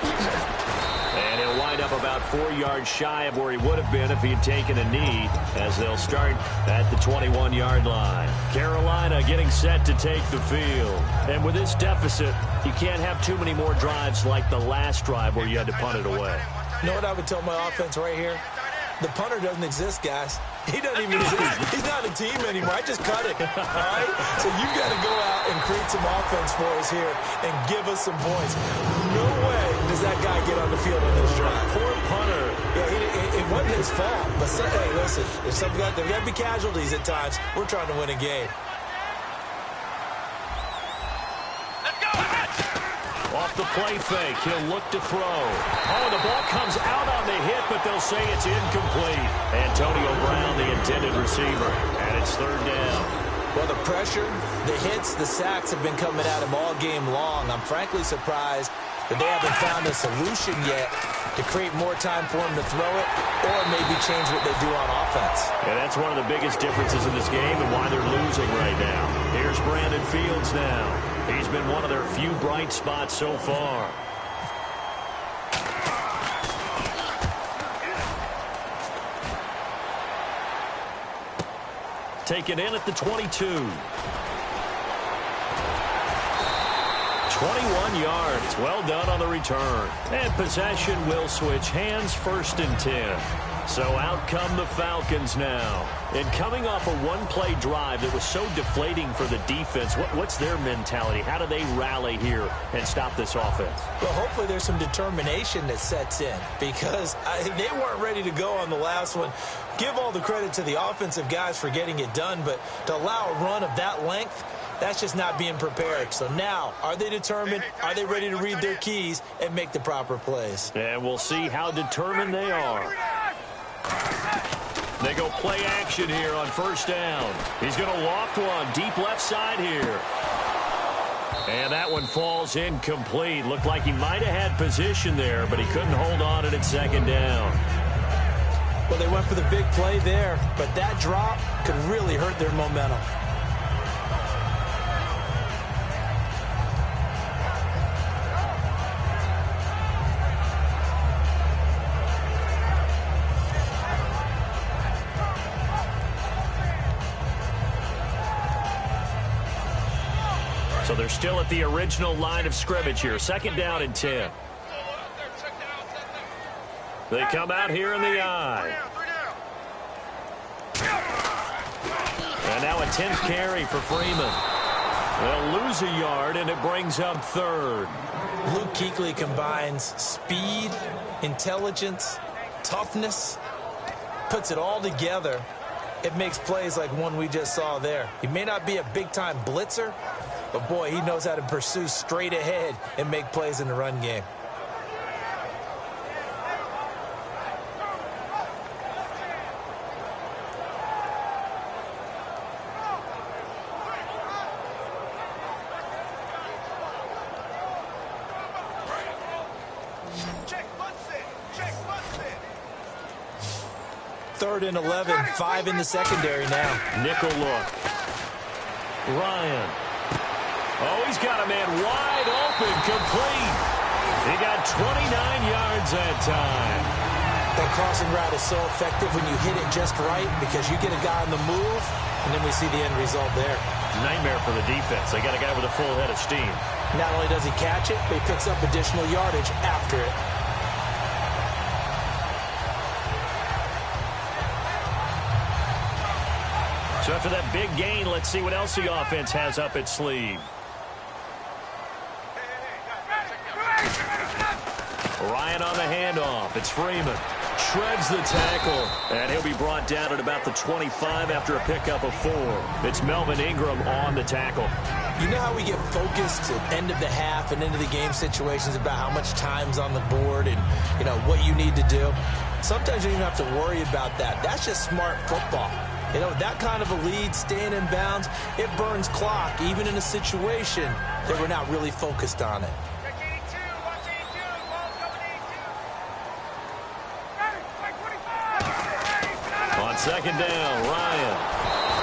And he'll wind up about 4 yards shy of where he would have been if he had taken a knee, as they'll start at the 21-yard line. Carolina getting set to take the field. And with this deficit, you can't have too many more drives like the last drive where you had to punt it away. You know what I would tell my offense right here? The punter doesn't exist, guys. He doesn't even exist. He's not a team anymore. I just cut it, all right? So you've got to go out and create some offense for us here and give us some points. No way does that guy get on the field on this drive. Poor punter. Yeah, it wasn't his fault. But, hey, listen, there's got to be casualties at times. We're trying to win a game. Off the play fake, he'll look to throw. Oh, the ball comes out on the hit, but they'll say it's incomplete. Antonio Brown, the intended receiver, and it's third down. Well, the pressure, the hits, the sacks have been coming at him all game long. I'm frankly surprised that they haven't found a solution yet to create more time for him to throw it or maybe change what they do on offense. And that's one of the biggest differences in this game and why they're losing right now. Here's Brandon Fields now. He's been one of their few bright spots so far. Taken in at the 22. 21 yards. Well done on the return. And possession will switch hands, 1st and 10. So out come the Falcons now. And coming off a one-play drive that was so deflating for the defense, what's their mentality? How do they rally here and stop this offense? Well, hopefully there's some determination that sets in because they weren't ready to go on the last one. Give all the credit to the offensive guys for getting it done, but to allow a run of that length, that's just not being prepared. So now, are they determined? Are they ready to read their keys and make the proper plays? And we'll see how determined they are. They go play action here on 1st down. He's going to loft one deep left side here. And that one falls incomplete. Looked like he might have had position there, but he couldn't hold on to it at 2nd down. Well, they went for the big play there, but that drop could really hurt their momentum. So they're still at the original line of scrimmage here. 2nd down and 10. They come out here in the eye. And now a 10th carry for Freeman. They'll lose a yard, and it brings up 3rd. Luke Kuechly combines speed, intelligence, toughness, puts it all together. It makes plays like one we just saw there. He may not be a big-time blitzer, but, boy, he knows how to pursue straight ahead and make plays in the run game. Third and 11, 5 in the secondary now. Nickel look. Ryan. Oh, he's got a man wide open, complete. He got 29 yards that time. That crossing route is so effective when you hit it just right because you get a guy on the move, and then we see the end result there. Nightmare for the defense. They got a guy with a full head of steam. Not only does he catch it, but he picks up additional yardage after it. So after that big gain, let's see what else the offense has up its sleeve. Ryan on the handoff. It's Freeman. Shreds the tackle. And he'll be brought down at about the 25 after a pickup of 4. It's Melvin Ingram on the tackle. You know how we get focused at end of the half and into the game situations about how much time's on the board and, you know, what you need to do? Sometimes you don't even have to worry about that. That's just smart football. You know, that kind of a lead, staying in bounds, it burns clock, even in a situation that we're not really focused on it. On 2nd down, Ryan.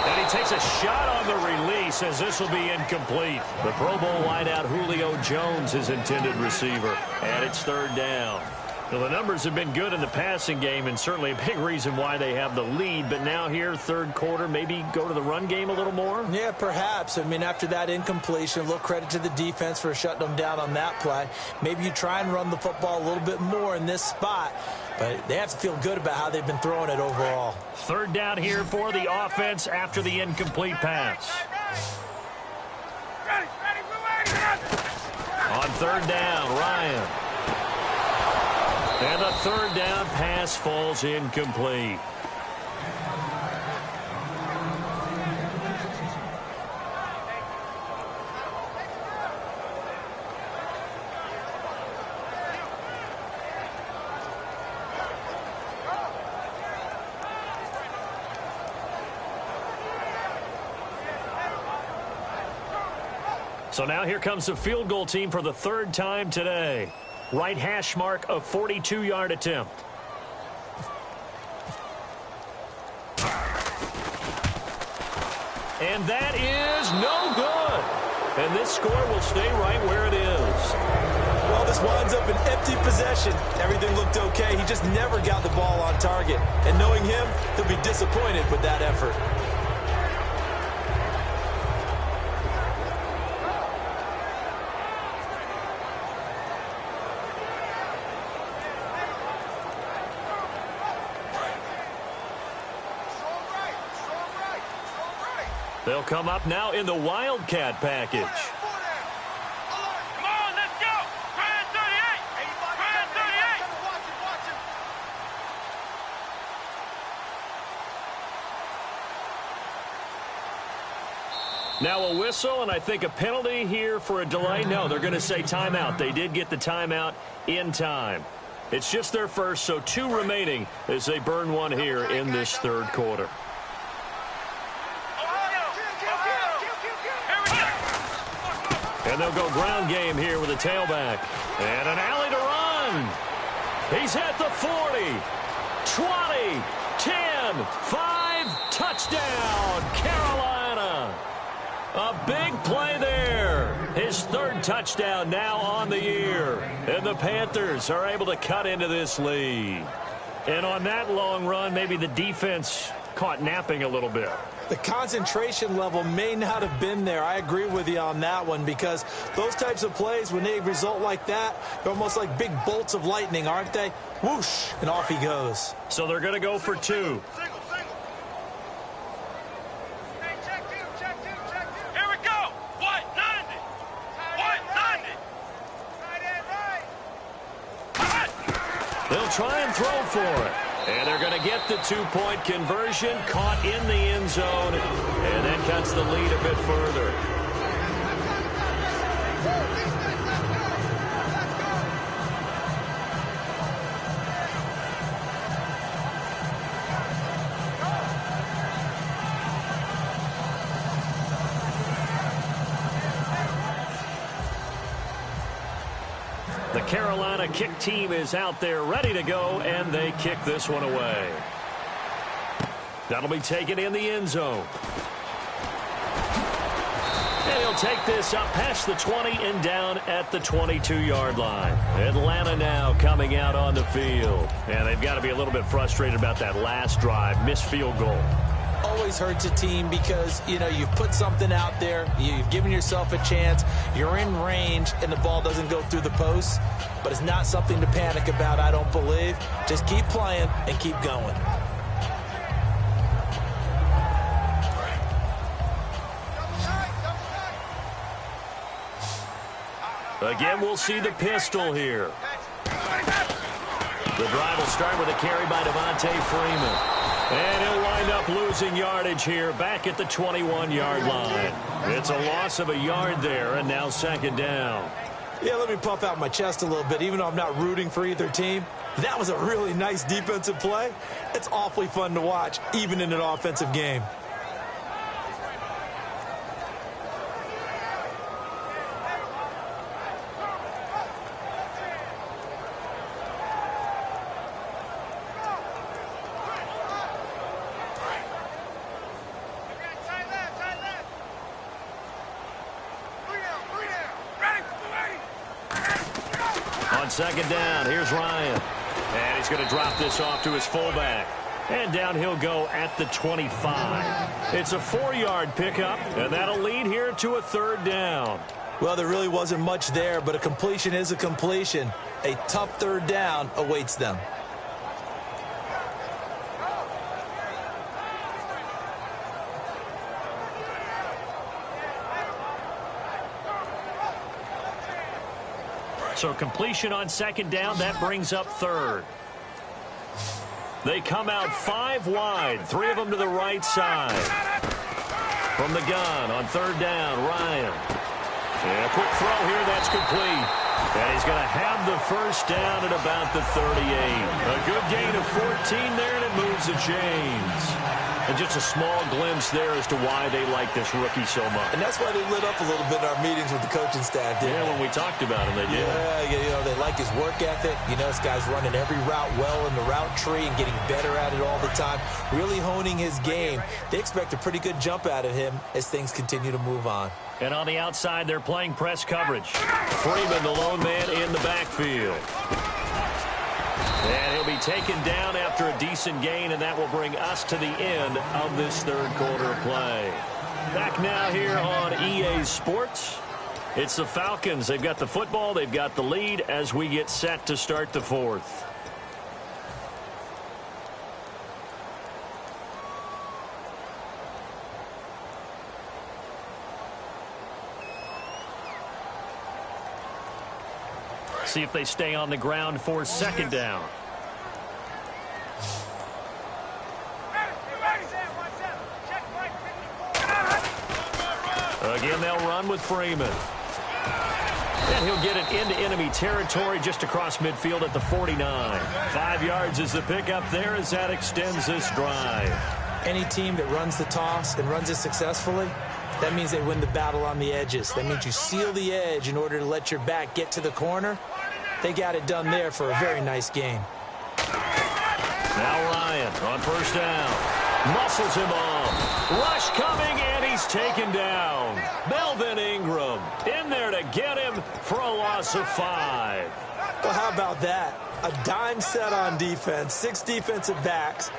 And he takes a shot on the release as this will be incomplete. The Pro Bowl wideout Julio Jones is intended receiver. And it's 3rd down. Well, the numbers have been good in the passing game and certainly a big reason why they have the lead. But now here, 3rd quarter, maybe go to the run game a little more? Yeah, perhaps. I mean, after that incompletion, a little credit to the defense for shutting them down on that play. Maybe you try and run the football a little bit more in this spot. But they have to feel good about how they've been throwing it overall. 3rd down here for the offense after the incomplete pass. On 3rd down, Ryan. And the 3rd down pass falls incomplete. So now here comes the field goal team for the 3rd time today. Right hash mark of 42-yard attempt. And that is no good. And this score will stay right where it is. Well, this winds up an empty possession. Everything looked okay. He just never got the ball on target. And knowing him, he'll be disappointed with that effort. They'll come up now in the Wildcat package. Now a whistle, and I think a penalty here for a delay. No, they're going to say timeout. They did get the timeout in time. It's just their first, so 2 remaining as they burn one here in this third quarter. And they'll go ground game here with a tailback. And an alley to run. He's at the 40, 20, 10, 5, touchdown, Carolina. A big play there. His 3rd touchdown now on the year. And the Panthers are able to cut into this lead. And on that long run, maybe the defense caught napping a little bit. The concentration level may not have been there. I agree with you on that one, because those types of plays, when they result like that, they're almost like big bolts of lightning, aren't they? Whoosh, and off he goes. So they're going to go for 2. They'll try and throw for it. And they're going to get the 2-point conversion, caught in the end zone, and that cuts the lead a bit further. The Carolina kick team is out there ready to go, and they kick this one away. That'll be taken in the end zone. And he'll take this up past the 20 and down at the 22-yard line. Atlanta now coming out on the field. And they've got to be a little bit frustrated about that last drive, missed field goal. Always hurts a team because, you know, you've put something out there, you've given yourself a chance, you're in range, and the ball doesn't go through the post. But it's not something to panic about, I don't believe. Just keep playing and keep going. Again, we'll see the pistol here. The drive will start with a carry by Devontae Freeman. And he'll wind up losing yardage here back at the 21-yard line. It's a loss of a yard there, and now 2nd down. Yeah, let me puff out my chest a little bit, even though I'm not rooting for either team. That was a really nice defensive play. It's awfully fun to watch, even in an offensive game. On 2nd down, here's Ryan. And he's going to drop this off to his fullback. And down he'll go at the 25. It's a 4-yard pickup, and that'll lead here to a 3rd down. Well, there really wasn't much there, but a completion is a completion. A tough 3rd down awaits them. So completion on 2nd down, that brings up 3rd. They come out 5 wide, 3 of them to the right side. From the gun on 3rd down, Ryan. And a quick throw here, that's complete. And he's going to have the 1st down at about the 38. A good gain of 14 there, and it moves the chains. And just a small glimpse there as to why they like this rookie so much. And that's why they lit up a little bit in our meetings with the coaching staff. Yeah, when we talked about him, they did. Yeah, you know, they like his work ethic. You know, this guy's running every route well in the route tree and getting better at it all the time, really honing his game. They expect a pretty good jump out of him as things continue to move on. And on the outside, they're playing press coverage. Freeman, the lone man in the backfield. And he'll be taken down after a decent gain, and that will bring us to the end of this 3rd quarter of play. Back now here on EA Sports. It's the Falcons. They've got the football. They've got the lead as we get set to start the 4th. See if they stay on the ground for second down. Again, they'll run with Freeman. And he'll get it into enemy territory just across midfield at the 49. 5 yards is the pickup there as that extends this drive. Any team that runs the toss and runs it successfully, that means they win the battle on the edges. That means you seal the edge in order to let your back get to the corner. They got it done there for a very nice game. Now Ryan on first down. Muscles him off. Rush coming, and he's taken down. Melvin Ingram in there to get him for a loss of 5. Well, how about that? A dime set on defense, 6 defensive backs.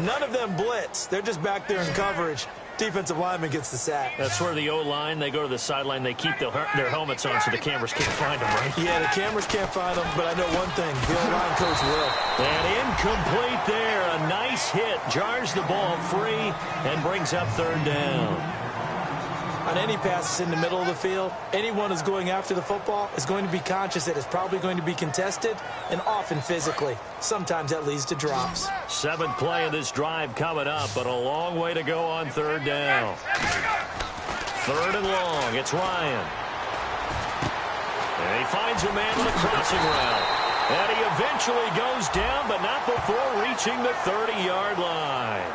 None of them blitz. They're just back there in coverage. Defensive lineman gets the sack. That's where the O-line, they go to the sideline, they keep their helmets on so the cameras can't find them, right? Yeah, the cameras can't find them, but I know one thing. The O-line coach will. And incomplete there. A nice hit. Jars the ball free and brings up third down. On any passes in the middle of the field, anyone who's going after the football is going to be conscious that it's probably going to be contested and often physically. Sometimes that leads to drops. 7th play of this drive coming up, but a long way to go on third down. 3rd and long. It's Ryan. And he finds a man on a crossing route. And he eventually goes down, but not before reaching the 30-yard line.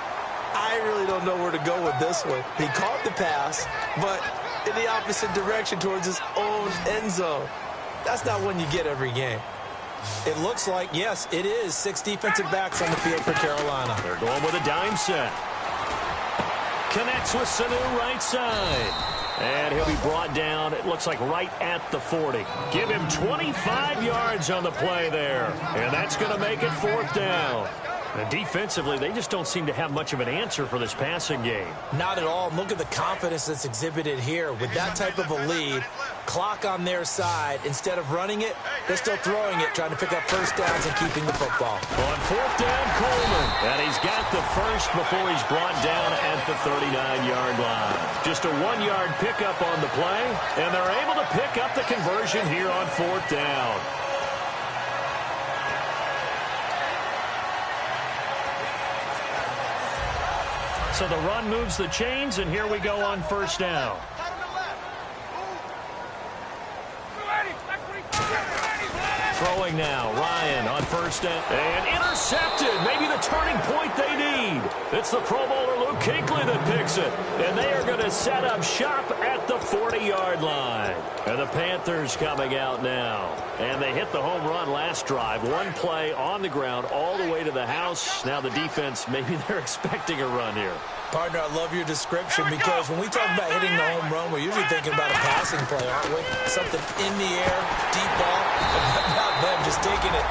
I really don't know where to go with this one. He caught the pass, but in the opposite direction towards his own end zone. That's not one you get every game. It looks like, yes, it is 6 defensive backs on the field for Carolina. They're going with a dime set. Connects with Sanu right side. And he'll be brought down, it looks like right at the 40. Give him 25 yards on the play there. And that's going to make it 4th down. And defensively, they just don't seem to have much of an answer for this passing game. Not at all. Look at the confidence that's exhibited here. With that type of a lead, clock on their side, instead of running it, they're still throwing it, trying to pick up first downs and keeping the football. On 4th down, Coleman. And he's got the first before he's brought down at the 39-yard line. Just a 1-yard pickup on the play, and they're able to pick up the conversion here on 4th down. So the run moves the chains, and here we go on first down. Throwing now, Ryan on first down. And intercepted, maybe the turning point they need. It's the Pro Bowler Luke Kuechly that picks it. And they are going to set up shop at the 40-yard line. And the Panthers coming out now. And they hit the home run last drive. 1 play on the ground all the way to the house. Now the defense, maybe they're expecting a run here. Partner, I love your description because when we talk about hitting the home run, we're usually thinking about a passing play, aren't we? Something in the air, deep ball, but not them just taking it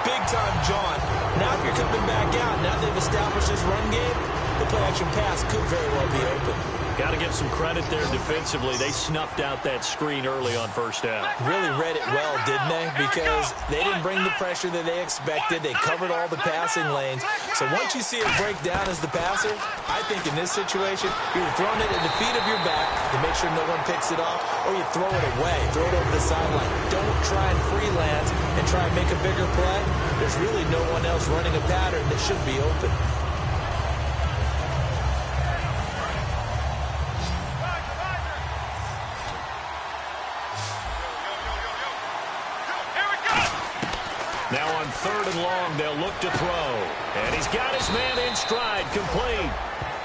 big-time jaunt. Now if you're coming back out, now they've established this run game, the play-action pass could very well be open. Got to give some credit there defensively. They snuffed out that screen early on first down. Really read it well, didn't they? Because they didn't bring the pressure that they expected. They covered all the passing lanes. So once you see it break down as the passer, I think in this situation, you're throwing it at the feet of your back to make sure no one picks it off, or you throw it away, throw it over the sideline. Don't try and freelance and try and make a bigger play. There's really no one else running a pattern that should be open. Now on 3rd and long, they'll look to throw. And he's got his man in stride, complete.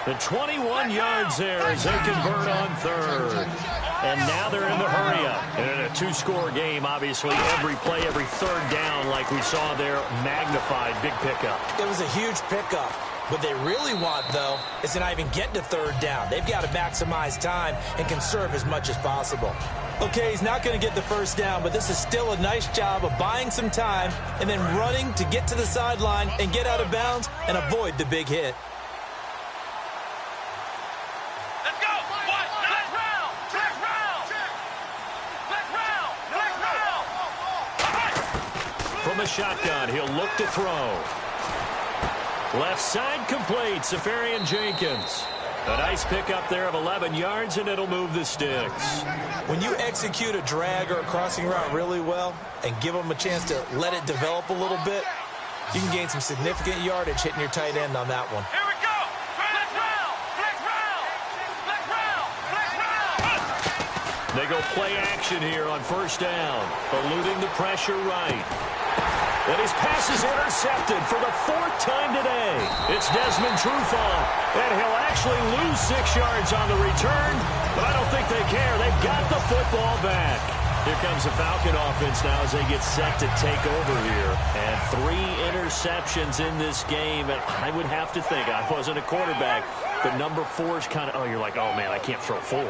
The 21 yards there as they convert on 3rd. And now they're in the hurry-up. And in a 2-score game, obviously, every play, every 3rd down, like we saw there, magnified, big pickup. It was a huge pickup. What they really want, though, is to not even get to 3rd down. They've got to maximize time and conserve as much as possible. Okay, he's not going to get the first down, but this is still a nice job of buying some time and then running to get to the sideline and get out of bounds and avoid the big hit. Let's go! What? Check round! Check round! Check round! Check round! From the shotgun, he'll look to throw. Left side complete, Safarian Jenkins. A nice pickup there of 11 yards, and it'll move the sticks. When you execute a drag or a crossing route really well and give them a chance to let it develop a little bit, you can gain some significant yardage hitting your tight end on that one. Here we go. Flex round. Flex round. Flex round. Flex round. They go play action here on first down, eluding the pressure right. And his pass is intercepted for the 4th time today. It's Desmond Trufant, and he'll actually lose 6 yards on the return, but I don't think they care. They've got the football back. Here comes the Falcon offense now as they get set to take over here. And 3 interceptions in this game, and I would have to think, I wasn't a quarterback, but number 4 is kind of, you're like, oh, man, I can't throw 4.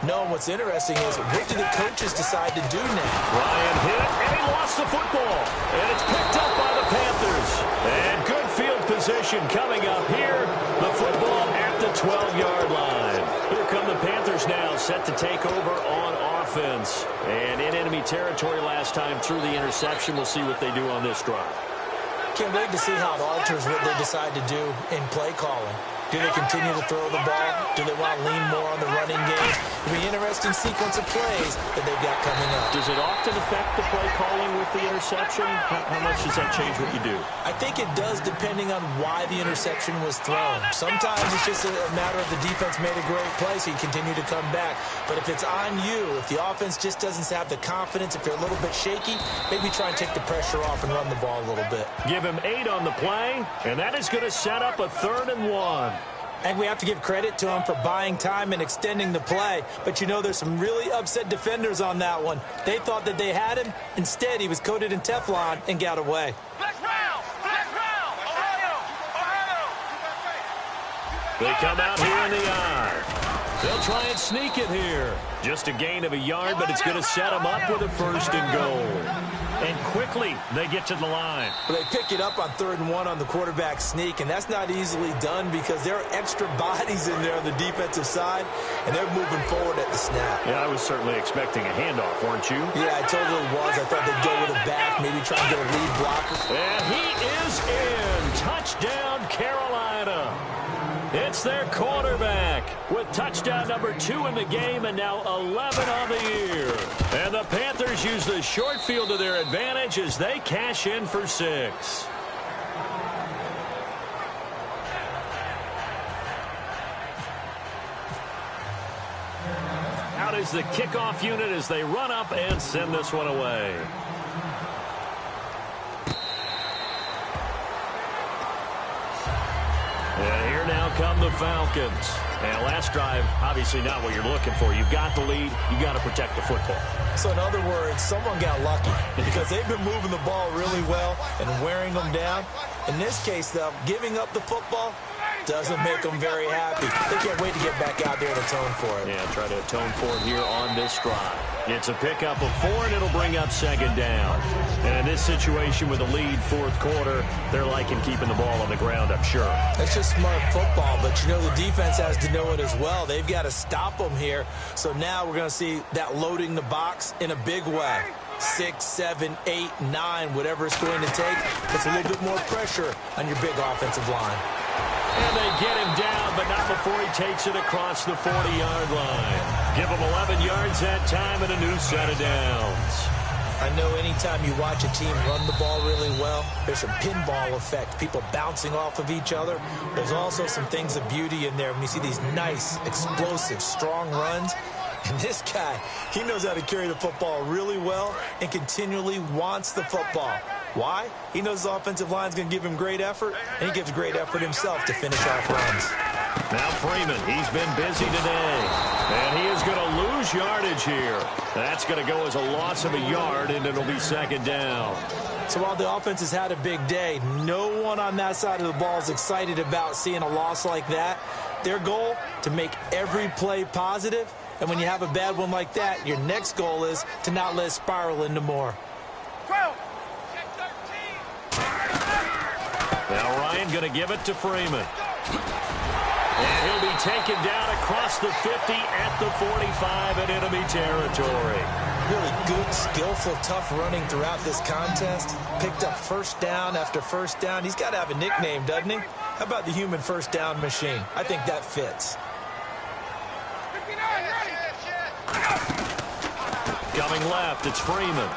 No, what's interesting is what do the coaches decide to do now? Ryan hit, and he lost the football. And it's picked up by the Panthers. And good field position coming up here. The football at the 12-yard line. Here come the Panthers now, set to take over on offense. And in enemy territory last time through the interception. We'll see what they do on this drive. Can't wait to see how it alters what they decide to do in play calling. Do they continue to throw the ball? Do they want to lean more on the running game? It'll be an interesting sequence of plays that they've got coming up. Does it often affect the play calling with the interception? How much does that change what you do? I think it does depending on why the interception was thrown. Sometimes it's just a matter of the defense made a great play, so you continue to come back. But if it's on you, if the offense just doesn't have the confidence, if they're a little bit shaky, maybe try and take the pressure off and run the ball a little bit. Give him 8 on the play, and that is going to set up a 3rd and 1. And we have to give credit to him for buying time and extending the play. But, you know, there's some really upset defenders on that one. They thought that they had him. Instead, he was coated in Teflon and got away. Flex round. Flex round. Ohio. Ohio. They come out here in the eye. They'll try and sneak it here. Just a gain of a yard, but it's going to set them up with a 1st and goal. And quickly, they get to the line. They pick it up on 3rd and 1 on the quarterback sneak, and that's not easily done because there are extra bodies in there on the defensive side, and they're moving forward at the snap. Yeah, I was certainly expecting a handoff, weren't you? Yeah, I totally was. I thought they'd go with a back, maybe try and get a lead blocker. And he is in. Touchdown, Carolina. It's their quarterback with touchdown number 2 in the game and now 11 on the year. And the Panthers use the short field to their advantage as they cash in for 6. Out is the kickoff unit as they run up and send this one away. And here now come the Falcons. And last drive, obviously not what you're looking for. You've got the lead. You've got to protect the football. So in other words, someone got lucky because they've been moving the ball really well and wearing them down. In this case, though, giving up the football doesn't make them very happy. They can't wait to get back out there and atone for it. Yeah, try to atone for it here on this drive. It's a pickup of 4, and it'll bring up 2nd down. And in this situation with a lead 4th quarter, they're liking keeping the ball on the ground, I'm sure. That's just smart football, but you know the defense has to know it as well. They've got to stop them here. So now we're going to see that loading the box in a big way. 6, 7, 8, 9, whatever it's going to take. Puts a little bit more pressure on your big offensive line. And they get him down, but not before he takes it across the 40-yard line. Give him 11 yards that time and a new set of downs. I know anytime you watch a team run the ball really well, there's some pinball effect, people bouncing off of each other. There's also some things of beauty in there when you see these nice, explosive, strong runs. And this guy, he knows how to carry the football really well and continually wants the football. Why? He knows the offensive line's going to give him great effort, and he gives great effort himself to finish off runs. Now Freeman, he's been busy today. And he is going to lose yardage here. That's going to go as a loss of a yard, and it'll be 2nd down. So while the offense has had a big day, no one on that side of the ball is excited about seeing a loss like that. Their goal, to make every play positive. And when you have a bad one like that, your next goal is to not let it spiral into more. Now Ryan going to give it to Freeman. And he'll be taken down across the 50 at the 45 in enemy territory. Really good, skillful, tough running throughout this contest. Picked up 1st down after 1st down. He's got to have a nickname, doesn't he? How about the human first down machine? I think that fits. Coming left, it's Freeman.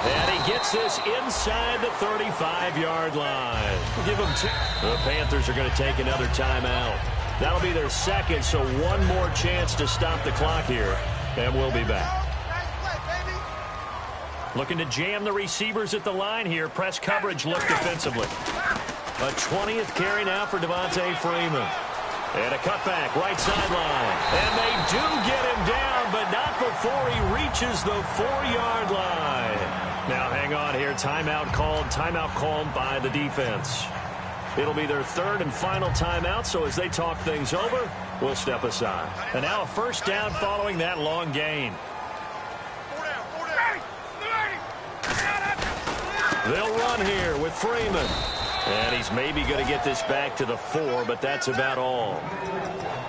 And he gets this inside the 35-yard line. Give him two. The Panthers are going to take another timeout. That'll be their second, so one more chance to stop the clock here, and we'll be back. Looking to jam the receivers at the line here. Press coverage look defensively. A 20th carry now for Devontae Freeman. And a cutback, right sideline. And they do get him down, but not before he reaches the 4-yard line. Now hang on here. Timeout called by the defense. It'll be their third and final timeout, so as they talk things over, we'll step aside. And now a first down following that long gain. They'll run here with Freeman. And he's maybe going to get this back to the 4, but that's about all.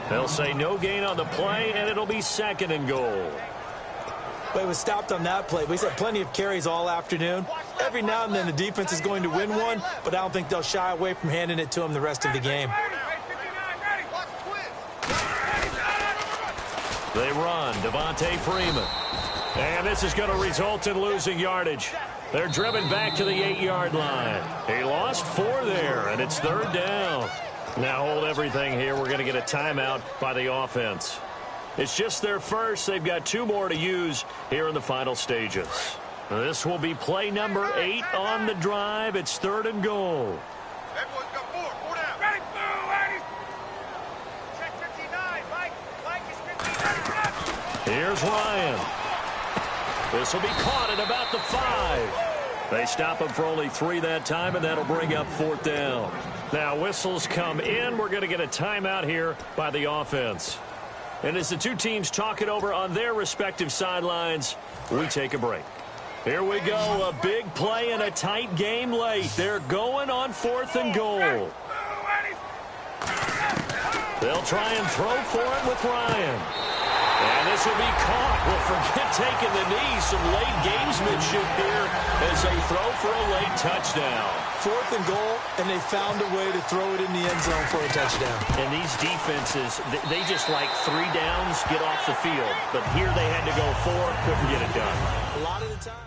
They'll say no gain on the play, and it'll be second and goal. But it was stopped on that play. We've had plenty of carries all afternoon. Every now and then the defense is going to win one, but I don't think they'll shy away from handing it to him the rest of the game. They run. Devontae Freeman. And this is going to result in losing yardage. They're driven back to the 8-yard line. He lost 4 there, and it's third down. Now hold everything here. We're going to get a timeout by the offense. It's just their first. They've got 2 more to use here in the final stages. This will be play number 8 on the drive. It's third and goal. Everyone's got 4. 4 down. Ready, ready. Check 59. Mike is 59. Here's Ryan. This will be caught at about the 5. They stop him for only 3 that time, and that'll bring up 4th down. Now whistles come in. We're going to get a timeout here by the offense. And as the two teams talk it over on their respective sidelines, we take a break. Here we go, a big play and a tight game late. They're going on 4th and goal. They'll try and throw for it with Ryan. And this will be caught. Well, forget taking the knee. Some late gamesmanship here as they throw for a late touchdown. 4th and goal, and they found a way to throw it in the end zone for a touchdown. And these defenses, they just like 3 downs, get off the field. But here they had to go 4, couldn't get it done. A lot of the time.